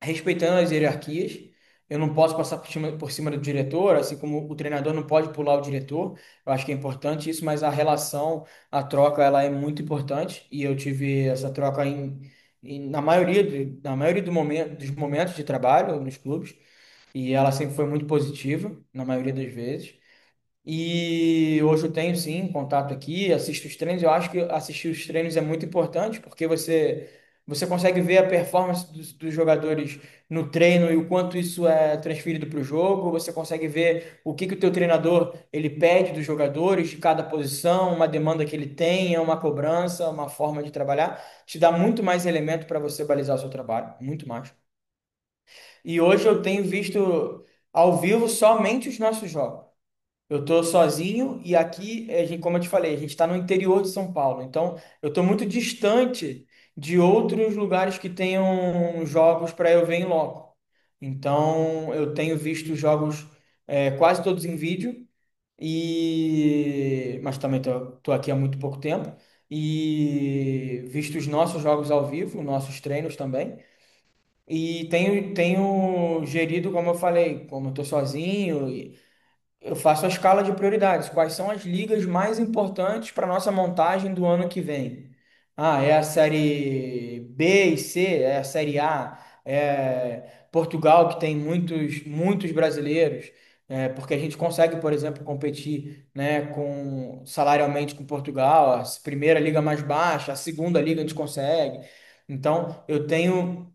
respeitando as hierarquias. Eu não posso passar por cima do diretor, assim como o treinador não pode pular o diretor. Eu acho que é importante isso, mas a relação, a troca, ela é muito importante e eu tive essa troca na maioria, na maioria dos momentos de trabalho nos clubes e ela sempre foi muito positiva, na maioria das vezes. E hoje eu tenho sim contato aqui, assisto os treinos. Eu acho que assistir os treinos é muito importante porque você consegue ver a performance dos jogadores no treino e o quanto isso é transferido para o jogo. Você consegue ver o que que o teu treinador ele pede dos jogadores de cada posição, uma demanda que ele tem, uma cobrança, uma forma de trabalhar. Te dá muito mais elemento para você balizar o seu trabalho, muito mais. E hoje eu tenho visto ao vivo somente os nossos jogos. Eu tô sozinho e aqui, como eu te falei, a gente está no interior de São Paulo. Então, eu estou muito distante de outros lugares que tenham jogos para eu ver em loco. Então, eu tenho visto jogos quase todos em vídeo, mas também tô aqui há muito pouco tempo. E visto os nossos jogos ao vivo, nossos treinos também. E tenho gerido, como eu falei, como eu estou sozinho. Eu faço a escala de prioridades. Quais são as ligas mais importantes para nossa montagem do ano que vem? Ah, é a série B e C, é a série A, é Portugal que tem muitos brasileiros, porque a gente consegue, por exemplo, competir, né, com salarialmente com Portugal, a primeira liga mais baixa, a segunda liga a gente consegue. Então, eu tenho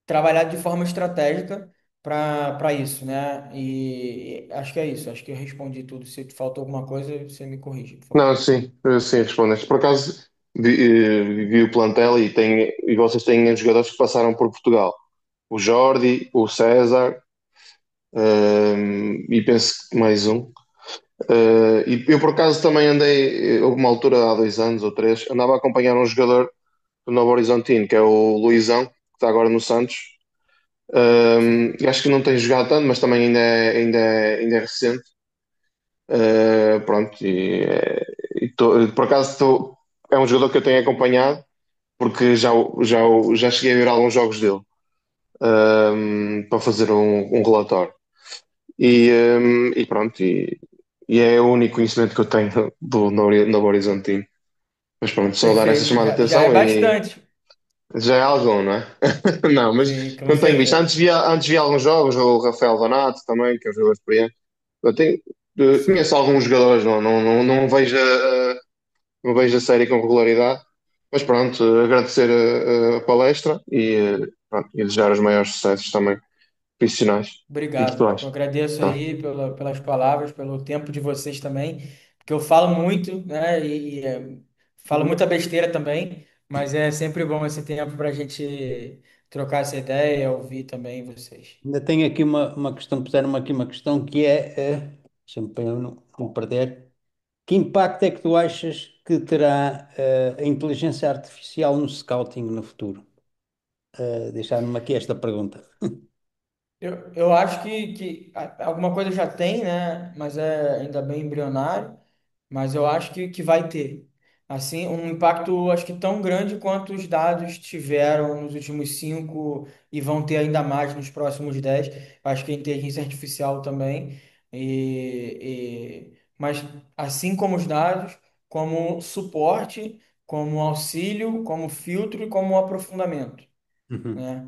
trabalhar de forma estratégica para isso, né? E acho que é isso. Acho que eu respondi tudo. Se faltou alguma coisa, você me corrige, por Não, favor. sim, sim, respondeste. Por acaso vi o plantel e vocês têm jogadores que passaram por Portugal. O Jordi, o César, e penso que mais um. E eu por acaso também houve uma altura há 2 anos ou três, andava a acompanhar um jogador do Novo Horizontino, que é o Luizão, que está agora no Santos. Sim, E acho que não tem jogado tanto, mas também ainda é recente. Pronto, por acaso é um jogador que eu tenho acompanhado, porque já cheguei a ver alguns jogos dele, para fazer um relatório. E pronto, e é o único conhecimento que eu tenho do Novo Horizontino. Mas pronto, só dar essa perfeito. chamada de Já é atenção e bastante. já é algo, não é? Não, mas Sim, com não tenho visto. certeza. Antes via alguns jogos, o Rafael Donato também, que é um jogador experiente. Eu conheço alguns jogadores, não vejo a série com regularidade. Mas pronto, agradecer a palestra pronto, e desejar os maiores sucessos também profissionais e Obrigado. Eu pessoais. agradeço Tá. aí pelas palavras, pelo tempo de vocês também, porque eu falo muito, né? Falo muita besteira também, mas é sempre bom esse tempo para a gente trocar essa ideia, ouvir também vocês. Ainda tenho aqui uma questão, puseram-me aqui uma questão que é, deixa-me para eu não perder. Que impacto é que tu achas que terá a inteligência artificial no scouting no futuro? Deixaram-me aqui esta pergunta. Eu acho que alguma coisa já tem, né? Mas é ainda bem embrionário. Mas eu acho que vai ter. Assim, um impacto acho que tão grande quanto os dados tiveram nos últimos 5 e vão ter ainda mais nos próximos 10. Acho que a inteligência artificial também. Mas assim como os dados, como suporte, como auxílio, como filtro e como aprofundamento, Uhum. né?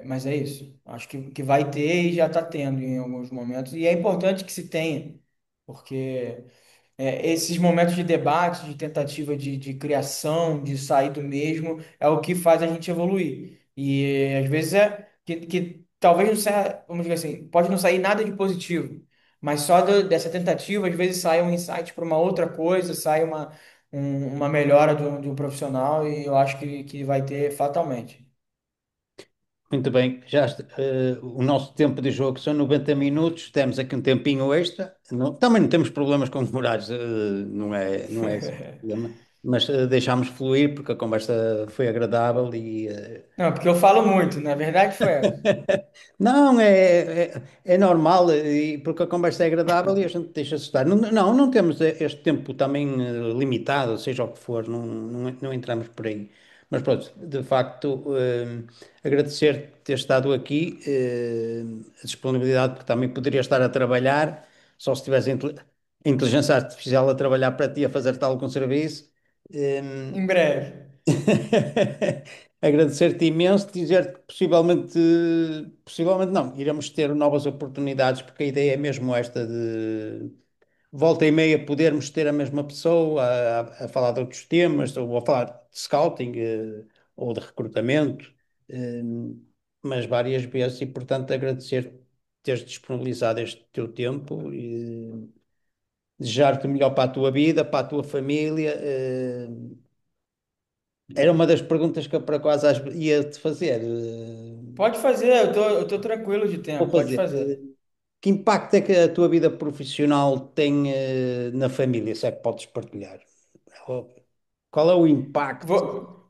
Mas é isso. Acho que vai ter e já está tendo em alguns momentos. E é importante que se tenha, porque esses momentos de debate, de tentativa de criação, de sair do mesmo, é o que faz a gente evoluir. E às vezes que talvez não saia, vamos dizer assim, pode não sair nada de positivo, mas só dessa tentativa, às vezes sai um insight para uma outra coisa, sai uma melhora de um profissional, e eu acho que vai ter fatalmente. Muito bem, o nosso tempo de jogo são 90 minutos, temos aqui um tempinho extra. Também não temos problemas com os horários, não é esse o problema, mas deixámos fluir porque a conversa foi agradável e Não, porque eu falo muito, na verdade foi essa. não, é normal, porque a conversa é agradável e a gente deixa-se estar. Não temos este tempo também limitado, seja o que for, não entramos por aí. Mas pronto, de facto, agradecer ter estado aqui, a disponibilidade, porque também poderia estar a trabalhar, só se tivesse a inteligência artificial a trabalhar para ti, a fazer-te algum serviço. Eh, Em breve. Agradecer-te imenso, dizer que possivelmente não, iremos ter novas oportunidades, porque a ideia é mesmo esta de volta e meia podermos ter a mesma pessoa a falar de outros temas, ou a falar de scouting, ou de recrutamento, eh, mas várias vezes, e portanto agradecer teres disponibilizado este teu tempo e desejar-te o melhor para a tua vida, para a tua família. Era uma das perguntas que eu para quase ia-te fazer. Pode fazer, eu tô tranquilo de Vou tempo, pode fazer. fazer. Que impacto é que a tua vida profissional tem, na família, se é que podes partilhar? Qual é o impacto?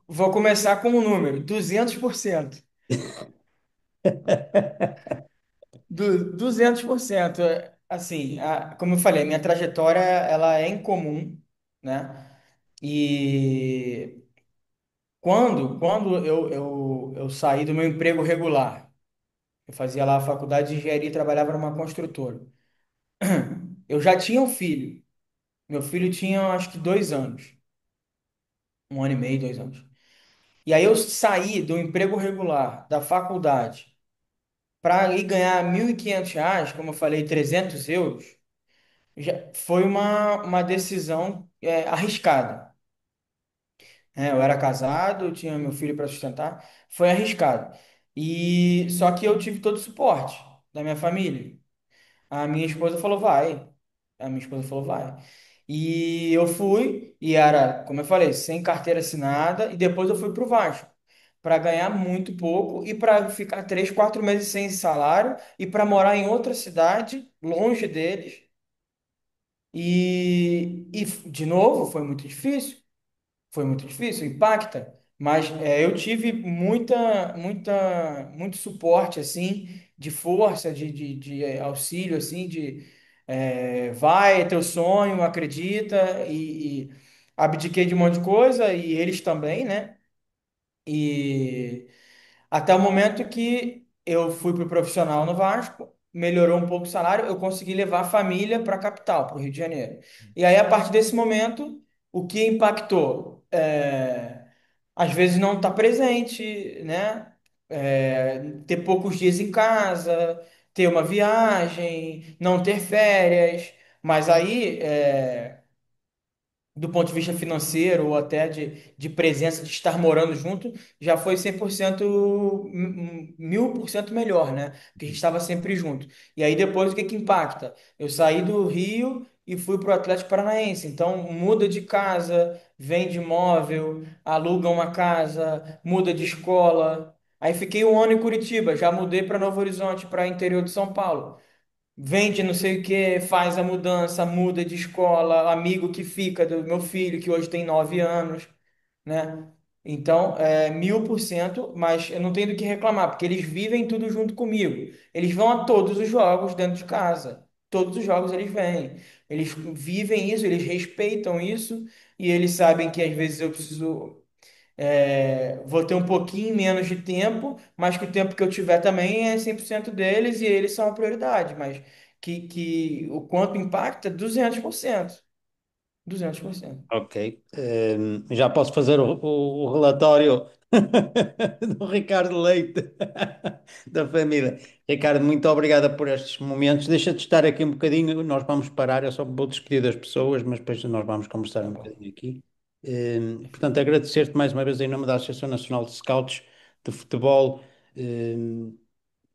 Vou começar com um número, 200%. 200%. Assim, como eu falei, a minha trajetória ela é incomum, né? E quando eu saí do meu emprego regular, eu fazia lá a faculdade de engenharia e trabalhava numa construtora. Eu já tinha um filho. Meu filho tinha acho que 2 anos, 1 ano e meio, 2 anos. E aí eu saí do emprego regular, da faculdade, para ir ganhar R$ 1.500, como eu falei, 300 euros, já foi uma decisão arriscada. Eu era casado, eu tinha meu filho para sustentar, foi arriscado. E só que eu tive todo o suporte da minha família. A minha esposa falou, vai. A minha esposa falou, vai. E eu fui, e era, como eu falei, sem carteira assinada, e depois eu fui para o Vasco, para ganhar muito pouco e para ficar 3, 4 meses sem salário e para morar em outra cidade, longe deles. De novo, foi muito difícil. Foi muito difícil, impacta, mas eu tive muito suporte, assim, de força, de auxílio, assim, vai, é teu sonho, acredita, e abdiquei de um monte de coisa, e eles também, né? E até o momento que eu fui para o profissional no Vasco, melhorou um pouco o salário, eu consegui levar a família para a capital, para o Rio de Janeiro. E aí, a partir desse momento, o que impactou? Às vezes não estar presente, né? Ter poucos dias em casa, ter uma viagem, não ter férias. Mas aí, do ponto de vista financeiro ou até de presença, de estar morando junto, já foi 100%, 1000% melhor, né? Porque a gente estava sempre junto. E aí depois o que que impacta? Eu saí do Rio e fui para o Atlético Paranaense. Então muda de casa, vende imóvel, aluga uma casa, muda de escola. Aí fiquei 1 ano em Curitiba, já mudei para Novo Horizonte, para interior de São Paulo. Vende não sei o que, faz a mudança, muda de escola, amigo que fica do meu filho, que hoje tem 9 anos, né? Então, 1000%, mas eu não tenho do que reclamar, porque eles vivem tudo junto comigo. Eles vão a todos os jogos dentro de casa, todos os jogos eles vêm. Eles vivem isso, eles respeitam isso, e eles sabem que às vezes eu preciso. Vou ter um pouquinho menos de tempo, mas que o tempo que eu tiver também é 100% deles e eles são a prioridade, mas que o quanto impacta, 200%. 200%. Ok. Já posso fazer o relatório do Ricardo Leite da família. Ricardo, muito obrigada por estes momentos. Deixa de estar aqui um bocadinho, nós vamos parar, eu só vou despedir das pessoas, mas depois nós vamos conversar Tá um bom. bocadinho aqui. Portanto, Perfeito. agradecer-te mais uma vez em nome da Associação Nacional de Scouts de Futebol,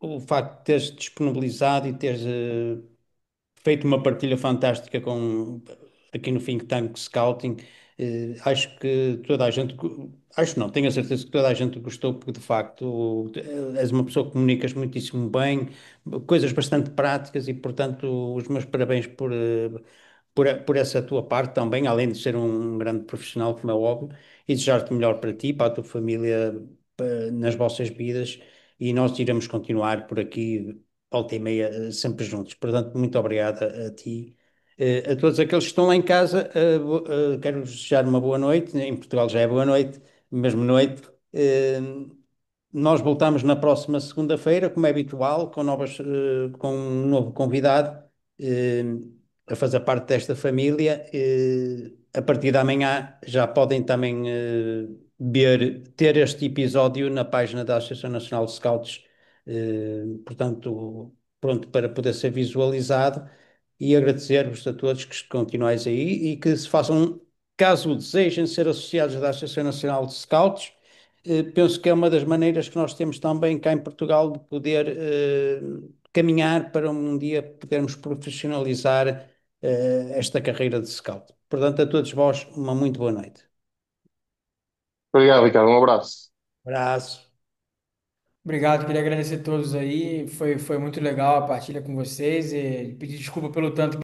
o facto de teres disponibilizado e teres feito uma partilha fantástica com aqui no Think Tank Scouting. Acho que toda a gente, acho não, tenho a certeza que toda a gente gostou, porque de facto és uma pessoa que comunicas muitíssimo bem, coisas bastante práticas e, portanto, os meus parabéns por essa tua parte também, além de ser um grande profissional, como é óbvio, e desejar-te o melhor para ti, para a tua família, nas vossas vidas, e nós iremos continuar por aqui volta e meia, sempre juntos. Portanto, muito obrigado a ti. A todos aqueles que estão lá em casa, quero-vos desejar uma boa noite. Em Portugal já é boa noite, mesmo noite. Nós voltamos na próxima segunda-feira, como é habitual, com um novo convidado, eh, a fazer parte desta família. A partir de amanhã já podem também ter este episódio na página da Associação Nacional de Scouts, portanto, pronto para poder ser visualizado. E agradecer-vos a todos que continuais aí e que se façam, caso desejem ser associados da Associação Nacional de Scouts. Penso que é uma das maneiras que nós temos também cá em Portugal de poder caminhar para um dia podermos profissionalizar esta carreira de scout. Portanto, a todos vós, uma muito boa noite. Obrigado, Ricardo. Um abraço. Abraço. Obrigado, queria agradecer a todos aí. Foi muito legal a partilha com vocês e pedir desculpa pelo tanto